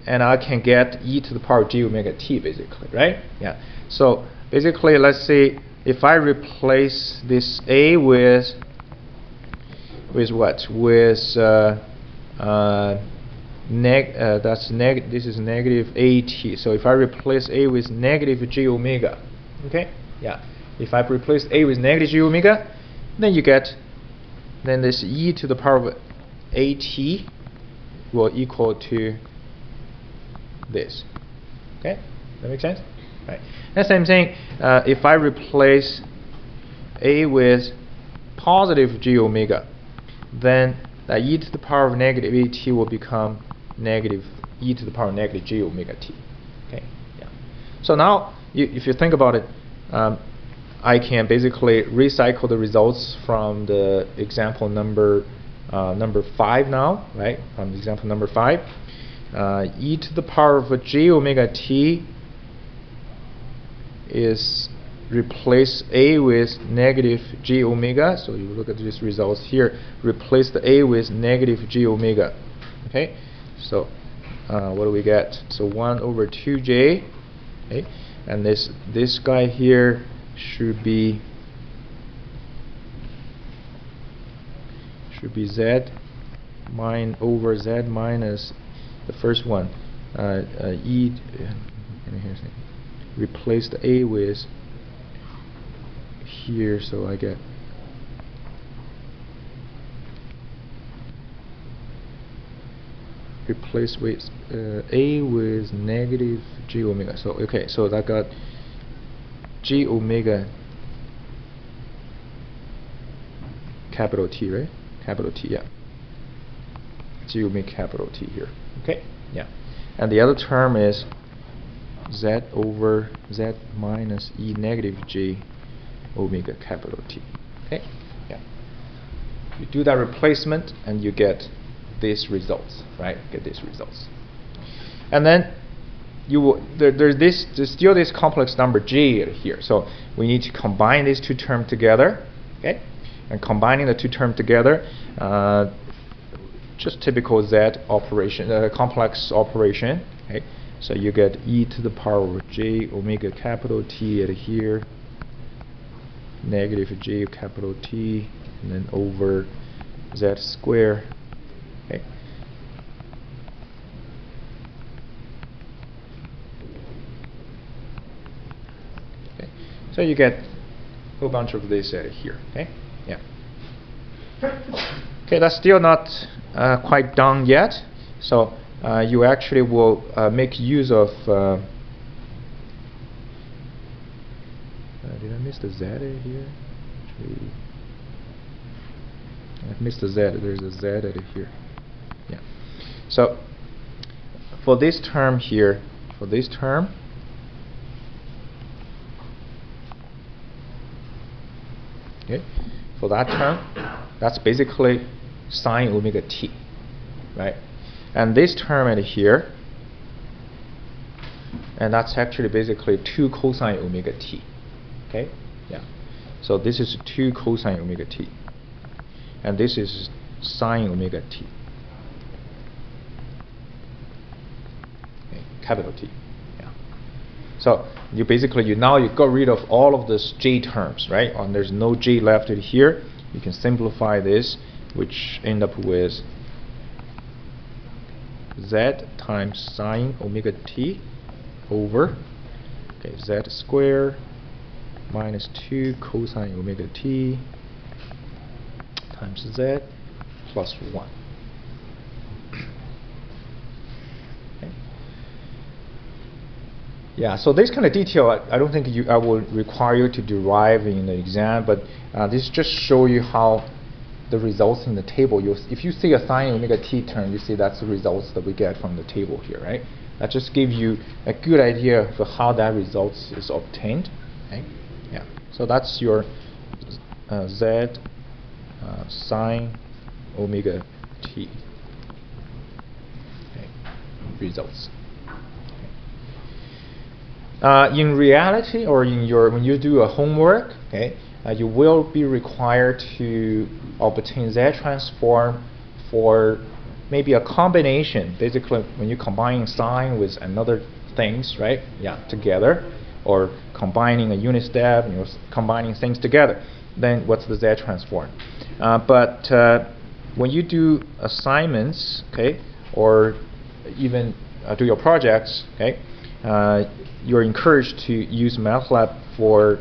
and I can get e to the power of j omega t basically, right? Yeah. So basically, let's say if I replace this a with what? With this is negative at. So if I replace a with negative j omega, okay? Yeah. If I replace a with negative j omega, then you get this e to the power of at will equal to this. Okay? That makes sense? Right. The same thing, if I replace a with positive j omega, then that e to the power of negative at will become negative e to the power of negative j omega t. Okay? Yeah. So now, if you think about it, I can basically recycle the results from the example number 5 now, right? From example number 5, e to the power of j omega t is replace a with negative j omega. So you look at these results here. Replace the a with negative j omega. Okay. So what do we get? So 1 over 2j. Okay. And this guy here should be z over z minus the first one, e. Replace the a with here, so I get replace with a with negative g omega. So okay, so that got g omega capital T, right? Capital T, yeah. G omega capital T here. Okay, yeah. And the other term is z over z minus e negative g omega capital T. Okay, yeah. You do that replacement and you get these results, right? Get these results. And then you will there's still this complex number g here. So we need to combine these two terms together. Okay, and combining the two terms together, just typical z operation, complex operation. Okay, so you get e to the power of j omega capital T at here, negative j capital T, and then over z square. Okay. Okay. So you get a whole bunch of this here. Okay. Yeah. Okay, that's still not quite done yet. So you actually will make use of. Did I miss the z here? Actually, I missed the z. There's a z here. Yeah. So for this term here, for this term, okay, for that term, that's basically sine omega t, right? And this term at here, and that's actually basically 2 cosine omega t. Okay, yeah. So this is 2 cosine omega t, and this is sine omega t. Okay, capital T. Yeah. So you basically you got rid of all of these j terms, right? And there's no j left here. You can simplify this, which end up with z times sine omega t over z square minus 2 cosine omega t times z plus 1. Okay. Yeah, so this kind of detail I don't think I will require you to derive in the exam, but this just show you how the results in the table. If you see a sine omega t term, you see that's the results that we get from the table here, right? That just gives you a good idea for how that results is obtained. Okay? Yeah. So that's your z sine omega t results. In reality, or in your when you do a homework, okay, you will be required to obtain Z transform for maybe a combination. Basically, when you combine sine with another things, right? Yeah, together, or combining a unit step, combining things together. Then what's the Z transform? But when you do assignments, okay, or even do your projects, okay, you're encouraged to use MATLAB for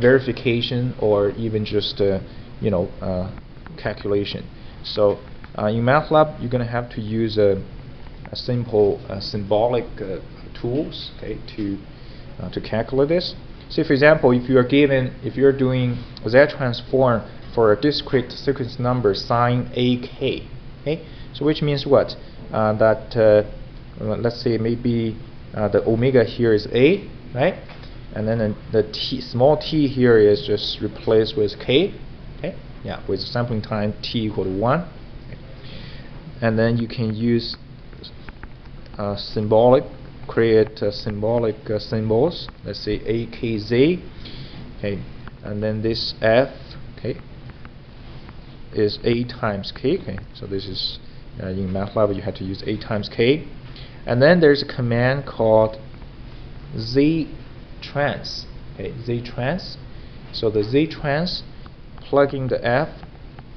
verification or even just calculation. So in MATLAB, you're going to have to use a simple symbolic tools, okay, to calculate this. So, for example, if you're doing Z transform for a discrete sequence number sine ak, okay, so which means what? Let's say maybe the omega here is a, right? And then the small t here is just replaced with k, okay? Yeah, with sampling time t equal to 1. Okay. And then you can use create symbolic symbols. Let's say akz, okay? And then this f, okay, is a times k, okay? So this is in MATLAB you have to use a times k. And then there's a command called z trans, okay, z trans. So the z trans, plugging the f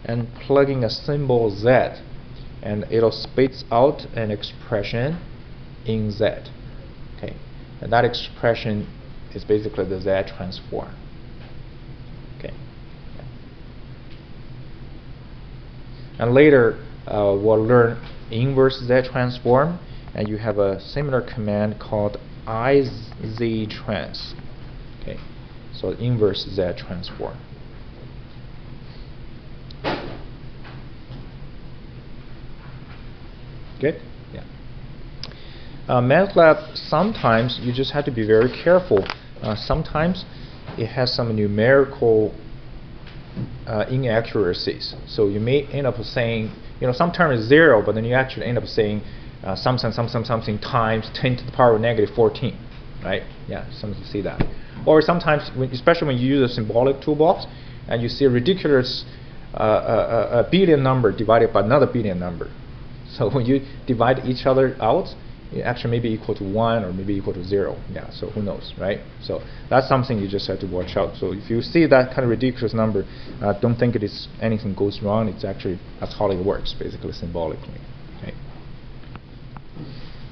and plugging a symbol z, and it'll spit out an expression in Z. Okay, and that expression is basically the Z transform. Okay, and later we'll learn inverse Z transform, and you have a similar command called IZ trans. Okay, so inverse Z transform. Good? Yeah. MATLAB, sometimes you just have to be very careful. Sometimes it has some numerical inaccuracies. So you may end up saying, some term is 0, but then you actually end up saying something times 10 to the power of negative 14. Right? Yeah, sometimes you see that. Or sometimes, especially when you use a symbolic toolbox, and you see a ridiculous a billion number divided by another billion number. So when you divide each other out, it actually may be equal to 1 or maybe equal to 0. Yeah, so who knows, right? So that's something you just have to watch out. So if you see that kind of ridiculous number, don't think it is anything goes wrong. It's actually, that's how it works, basically symbolically.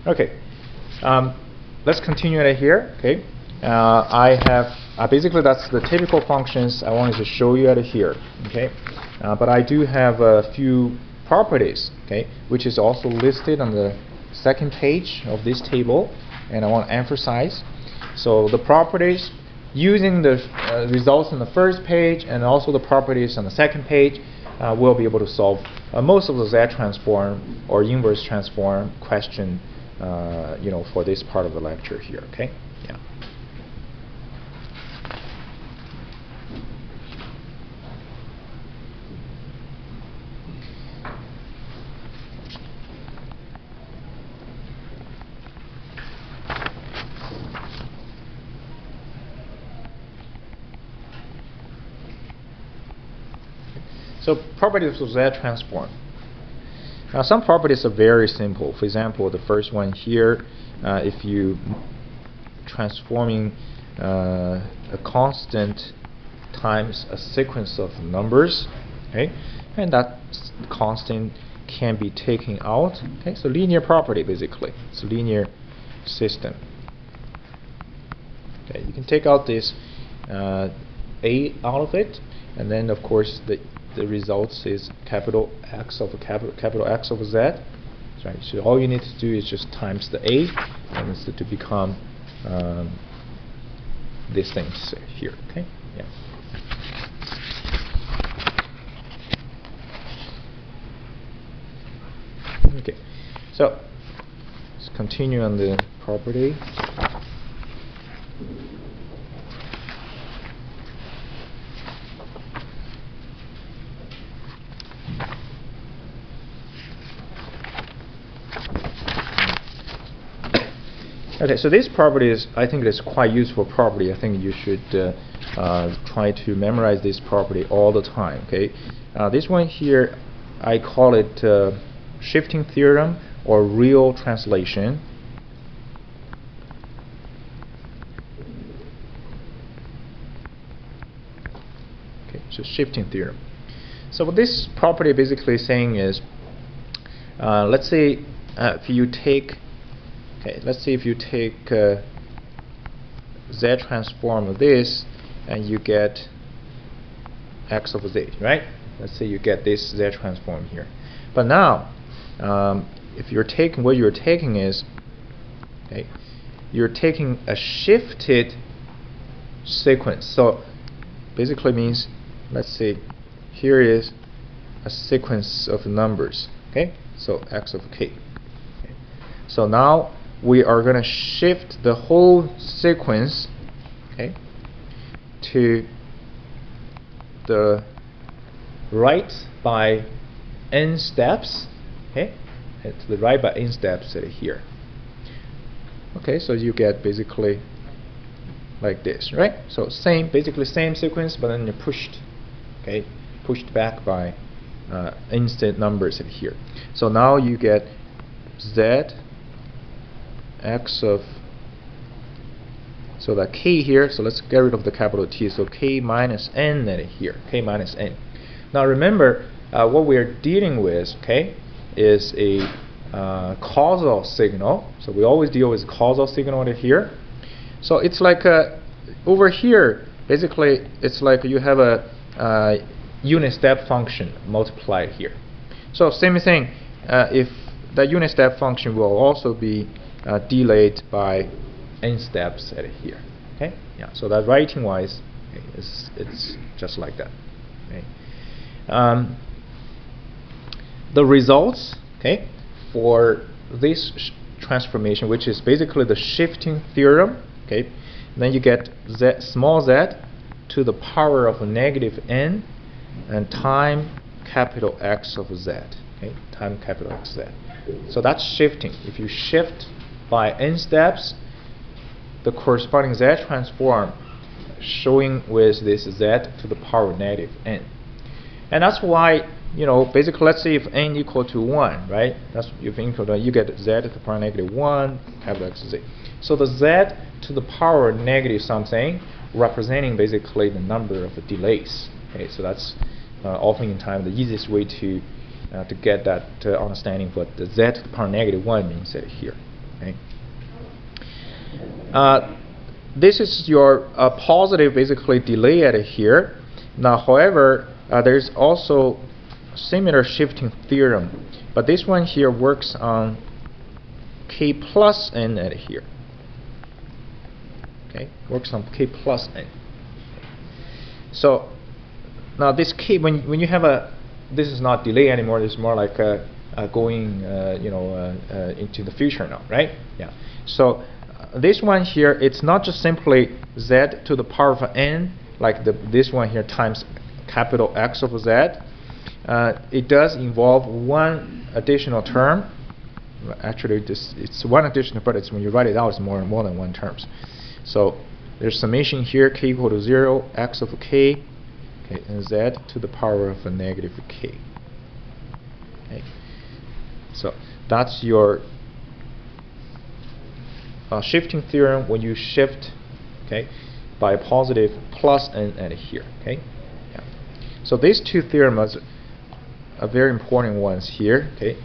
Okay. Let's continue it here. Okay. I have basically that's the typical functions I wanted to show you at here. Okay. But I do have a few properties, okay, which is also listed on the second page of this table, and I want to emphasize. So the properties using the results on the first page and also the properties on the second page, we'll be able to solve most of the Z transform or inverse transform question, for this part of the lecture here. Okay. Yeah. So properties of Z transform. Now some properties are very simple. For example, the first one here, if you transforming a constant times a sequence of numbers, okay, and that constant can be taken out. Okay, so linear property basically. It's a linear system. Okay, you can take out this A out of it, and then of course the results is capital X of capital X of Z. Right. So all you need to do is just times the A, and it's to become these things here. Okay. Yeah. Okay. So let's continue on the property. Okay, so this property is, I think it's quite useful property. I think you should try to memorize this property all the time. Okay, this one here, I call it shifting theorem or real translation. Okay, so shifting theorem. So what this property basically saying is, let's say if you take let's say if you take Z transform of this, and you get X of Z, right? Let's say you get this Z transform here. But now, if you're taking, what you're taking is, okay, you're taking a shifted sequence. So basically means, let's say here is a sequence of numbers. Okay, so X of K. Okay. So now we are going to shift the whole sequence, okay, to the right by n steps, okay, and to the right by n steps here. Okay, so you get basically like this, right? So basically same sequence, but then you pushed, okay, pushed back by instant numbers here. So now you get Z X of, so that K here, so let's get rid of the capital T, so K minus N here, K minus N. Now remember what we are dealing with, okay, is a causal signal. So we always deal with causal signal over here. So it's like over here, basically, it's like you have a unit step function multiplied here. So same thing, if the unit step function will also be delayed by n steps at here. Okay, yeah. So that writing wise, it's just like that. Okay. The results, okay, for this transformation, which is basically the shifting theorem, okay, then you get z, small z to the power of negative n and time capital X of z, okay, time capital X z. So that's shifting. If you shift by n steps, the corresponding z transform showing with this z to the power negative n. And that's why, you know, basically, let's say if n equal to 1, right? That's if n equal to 1, you get z to the power negative 1, capital X z. So the z to the power negative something representing basically the number of delays. Okay, so that's often in time the easiest way to get that understanding what the z to the power negative 1 means at here. Okay. This is your positive basically delay at here. Now, however, there's also similar shifting theorem, but this one here works on k plus n at here. Okay, works on k plus n. So now this k, when you have a, this is not delay anymore. This is more like going into the future now, right? Yeah. So this one here, it's not just simply z to the power of n, like this one here times capital X of z. It does involve one additional term. Actually, it's one additional, but it's when you write it out, it's more than one terms. So there's summation here, k equal to 0, x of k, okay, and z to the power of a negative k. Okay. So that's your shifting theorem when you shift, okay, by positive plus n at here. Okay. Yeah. So these two theorems are very important ones here. Okay.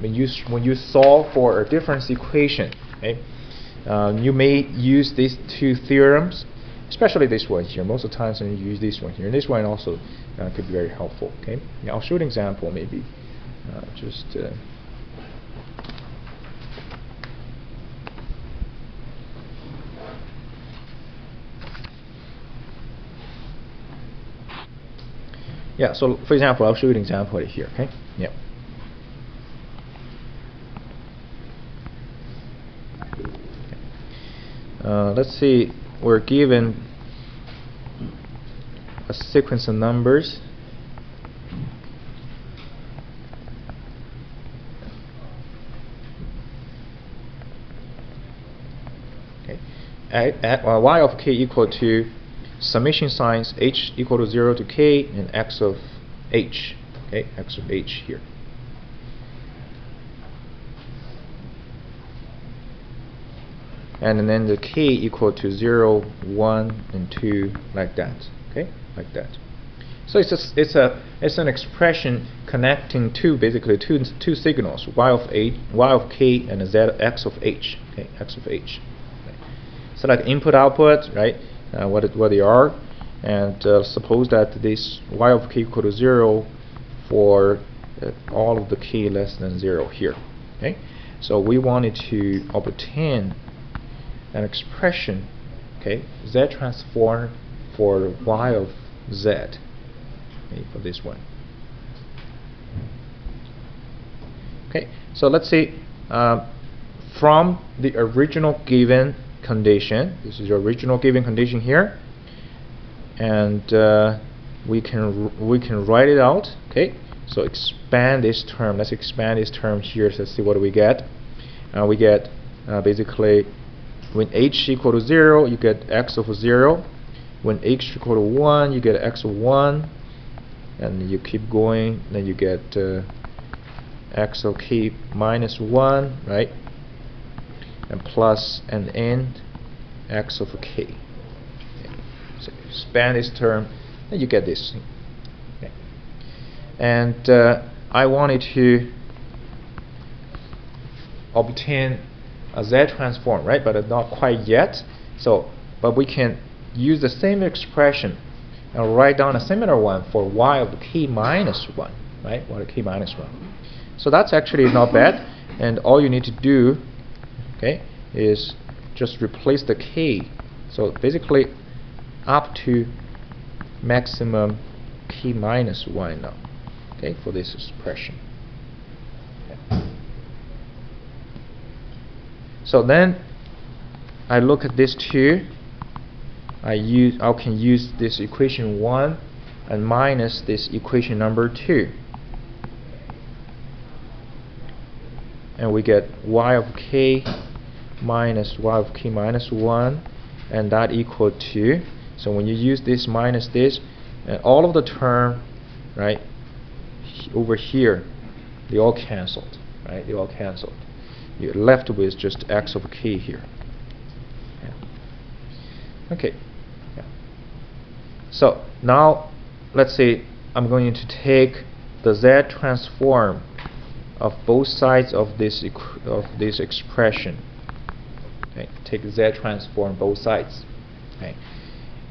When you solve for a difference equation, okay, you may use these two theorems, especially this one here. Most of the times, when you use this one here, and this one also could be very helpful. Okay. Yeah, I'll show an example maybe. Yeah, so for example, I'll show you an example right here, okay? Yeah. Let's see, we're given a sequence of numbers. Okay. At y of k equal to summation signs h equal to 0 to k and x of h. Okay, x of h here. And then the k equal to 0, 1, and 2, like that. Okay, like that. So it's an expression connecting basically two signals, y of k and z x of h. Okay, x of h. Okay. So like input output, right? What they are, and suppose that this y of k equal to 0 for all of the k less than 0 here. Okay, so we wanted to obtain an expression, okay, z transform for y of z, okay, for this one. Okay, so let's see, from the original given condition, this is your original given condition here, and we can write it out. Okay, so expand this term. Let's expand this term here. So let's see what we get. We get basically when h equal to 0, you get x of 0. When h equal to 1, you get x of 1, and you keep going. Then you get x of k minus 1, right? And plus and end x of k. Okay. So expand this term, and you get this. Okay. And I wanted to obtain a Z transform, right? But not quite yet. So, but we can use the same expression and write down a similar one for y of k minus 1, right? Y of k minus 1. So that's actually not bad. And all you need to do, okay, is just replace the k. So basically, up to maximum k minus 1 now, okay, for this expression. Okay. So then I look at this two. I can use this equation 1 and minus this equation number 2, and we get y of k minus y of k minus 1, and that equal to, so when you use this minus this, and all of the term, right, over here, they all cancelled, right? They all cancelled. You're left with just x of k here. Yeah. Okay. Yeah. So now, let's say I'm going to take the Z transform of both sides of this expression. Okay. Take Z transform both sides. Okay.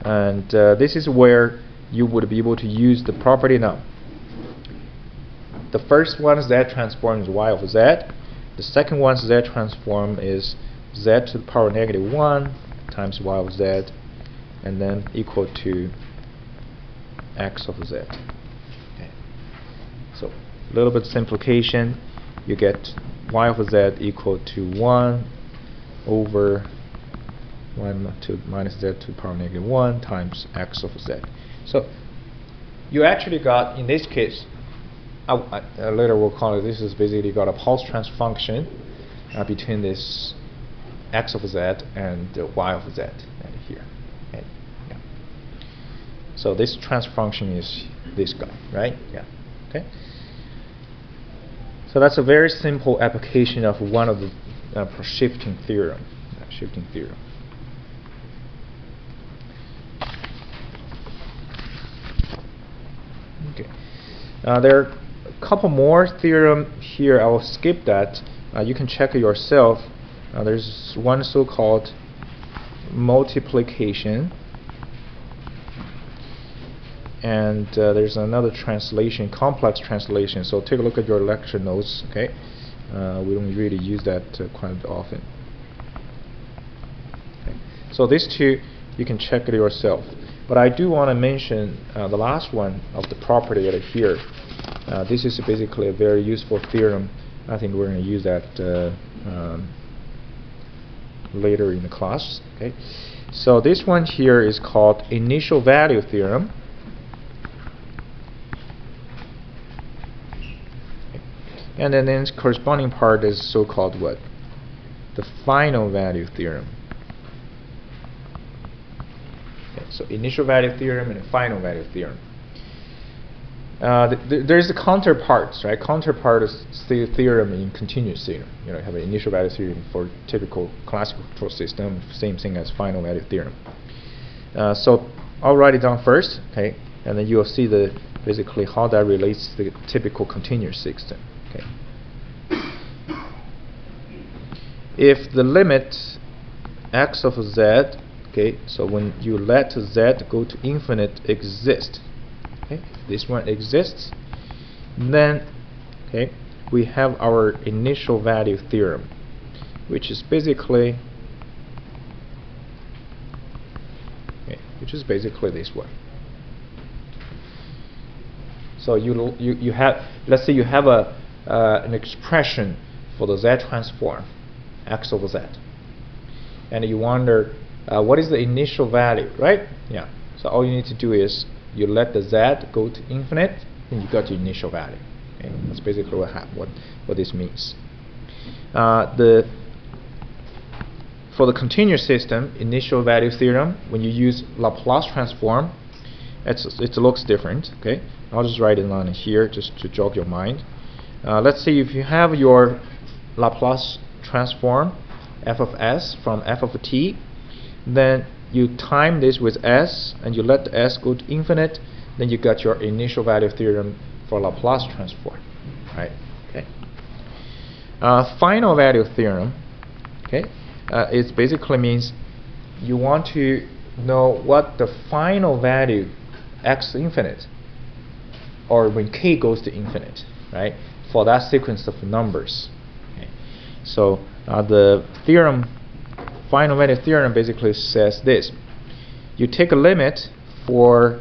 And this is where you would be able to use the property now. The first one, Z transform, is y of z. The second one, Z transform, is z to the power negative 1 times y of z, and then equal to x of z. Okay. So a little bit of simplification, you get y of z equal to 1 over 1 to minus z to the power negative 1 times x of z. So you actually got, in this case, later we'll call it, this is basically got a pulse transfer function between this x of z and y of z and here. Okay. Yeah. So this transfer function is this guy, right? Yeah. Okay. So that's a very simple application of one of the shifting theorem. Shifting theorem. Okay. There are a couple more theorem here. I will skip that. You can check it yourself. There's one so-called multiplication, and there's another translation, complex translation. So take a look at your lecture notes. Okay, we don't really use that quite often. Okay. So these two, you can check it yourself. But I do want to mention the last one of the property right here. This is basically a very useful theorem. I think we're going to use that later in the class. Okay. So this one here is called initial value theorem. Okay. And then its corresponding part is so-called what? The final value theorem. Okay. So initial value theorem and final value theorem. There's the counterparts, right? Counterpart is the theorem in continuous theorem. You know, you have an initial value theorem for typical classical control system, same thing as final value theorem. So I'll write it down first, okay, and then you'll see the basically how that relates to the typical continuous system. Okay. If the limit x of z, okay, so when you let z go to infinite exist. Okay, if this one exists, then okay, we have our initial value theorem, which is basically this one. So you have, let's say you have an expression for the z transform x over z, and you wonder what is the initial value, right? Yeah. So all you need to do is you let the z go to infinite, and you got your initial value. Okay, that's basically what this means. For the continuous system, initial value theorem, when you use Laplace transform, it looks different. Okay, I'll just write it on here just to jog your mind. Let's say if you have your Laplace transform f of s from f of t, then you time this with s, and you let the s go to infinite, then you got your initial value theorem for Laplace transform, right? Okay. Final value theorem, okay, it basically means you want to know what the final value x infinite, or when k goes to infinite, right, for that sequence of numbers. Okay. So the theorem, final value theorem, basically says this: you take a limit for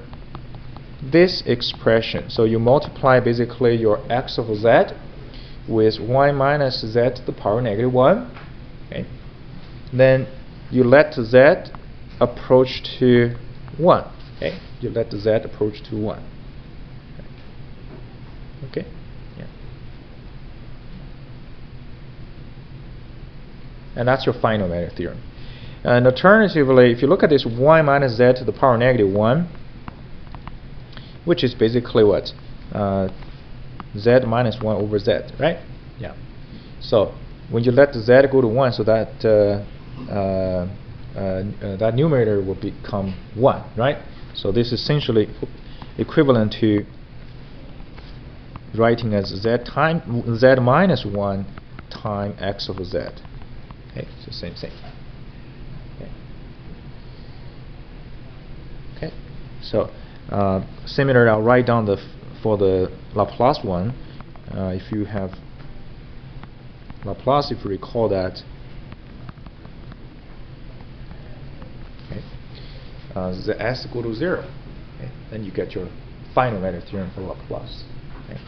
this expression. So you multiply basically your x of z with 1 minus z to the power negative 1. Okay. Then you let z approach to 1. Okay. You let z approach to 1. Okay. Yeah. And that's your final value theorem. And alternatively, if you look at this 1 minus z to the power negative 1, which is basically what? Z minus 1 over z, right? Yeah. So when you let the z go to 1, so that that numerator will become 1, right? So this is essentially equivalent to writing as z minus 1 times x over z. Okay, so same thing. Okay, so similarly, I'll write down for the Laplace one. If you have Laplace, if you recall that, okay, the s go to 0, okay, then you get your final value theorem for Laplace. Okay.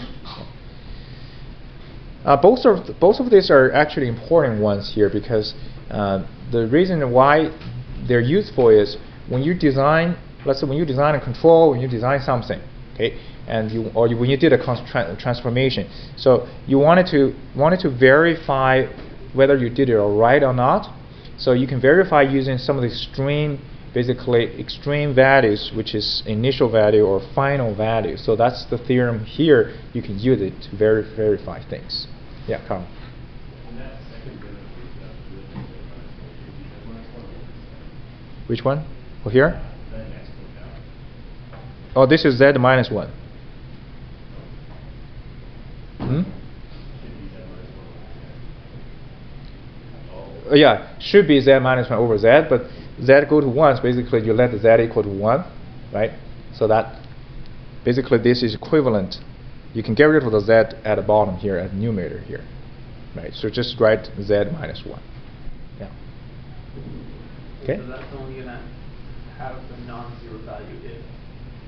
Both of these are actually important ones here, because the reason why they're useful is when you design, let's say when you design a control, when you design something, okay, and when you did a transformation, so you wanted to verify whether you did it all right or not. So you can verify using some of the extreme values, which is initial value or final value. So that's the theorem here. You can use it to verify things. Yeah, come. Which one? Oh, here? Oh, this is z minus 1. Yeah, should be z minus 1 over z, but z go to 1, so basically you let the z equal to 1, right? So that basically this is equivalent. You can get rid of the z at the bottom here, at the numerator here, right? So just write z minus 1. Yeah. Okay. So that's only going to have the non-zero value if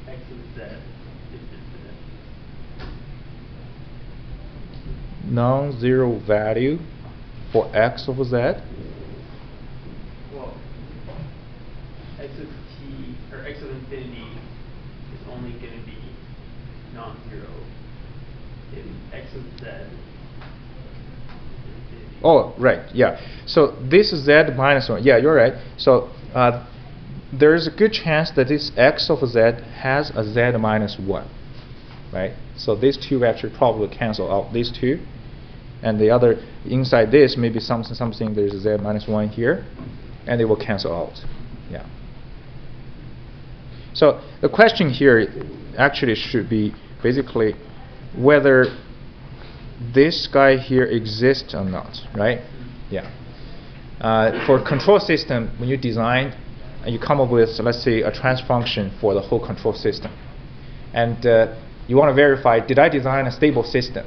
x of z is infinite. Non-zero value for x over z. Well, x of t, or x of infinity is only going to be non-zero if x of z is infinity. Oh, right, yeah. So this is z minus 1. Yeah, you're right. So there is a good chance that this x of z has a z minus 1, right? So these two actually probably cancel out these two. And the other, inside this, maybe something, there's a z minus 1 here, and they will cancel out. Yeah. So the question here actually should be basically whether this guy here exists or not, right? Yeah. For a control system, when you design, you come up with, let's say, a transfer function for the whole control system. And you want to verify, did I design a stable system?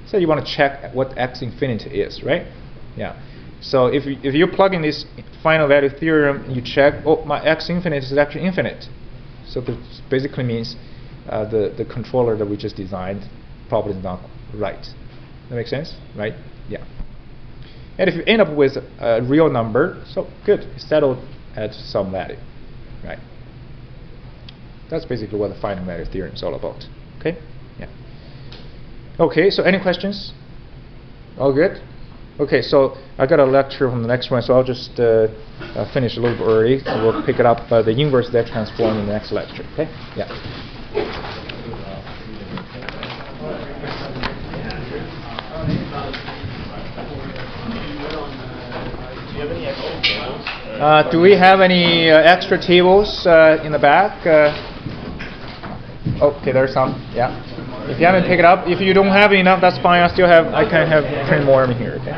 So you want to check what x infinity is, right? Yeah. So if you plug in this final value theorem, you check, oh, my x infinite is actually infinite. So this basically means the controller that we just designed probably is not right. That makes sense, right? Yeah. And if you end up with a real number, so good, it's settled at some value, right? That's basically what the final value theorem is all about. Okay? Yeah. Okay, so any questions? All good? Okay, so I got a lecture from the next one, so I'll just finish a little bit early. So we'll pick it up the inverse Z transform in the next lecture. Okay? Yeah. Do we have any extra tables in the back? Okay, there's some. Yeah. If you haven't picked it up, if you don't have enough, that's fine. I can have print more in here. Okay.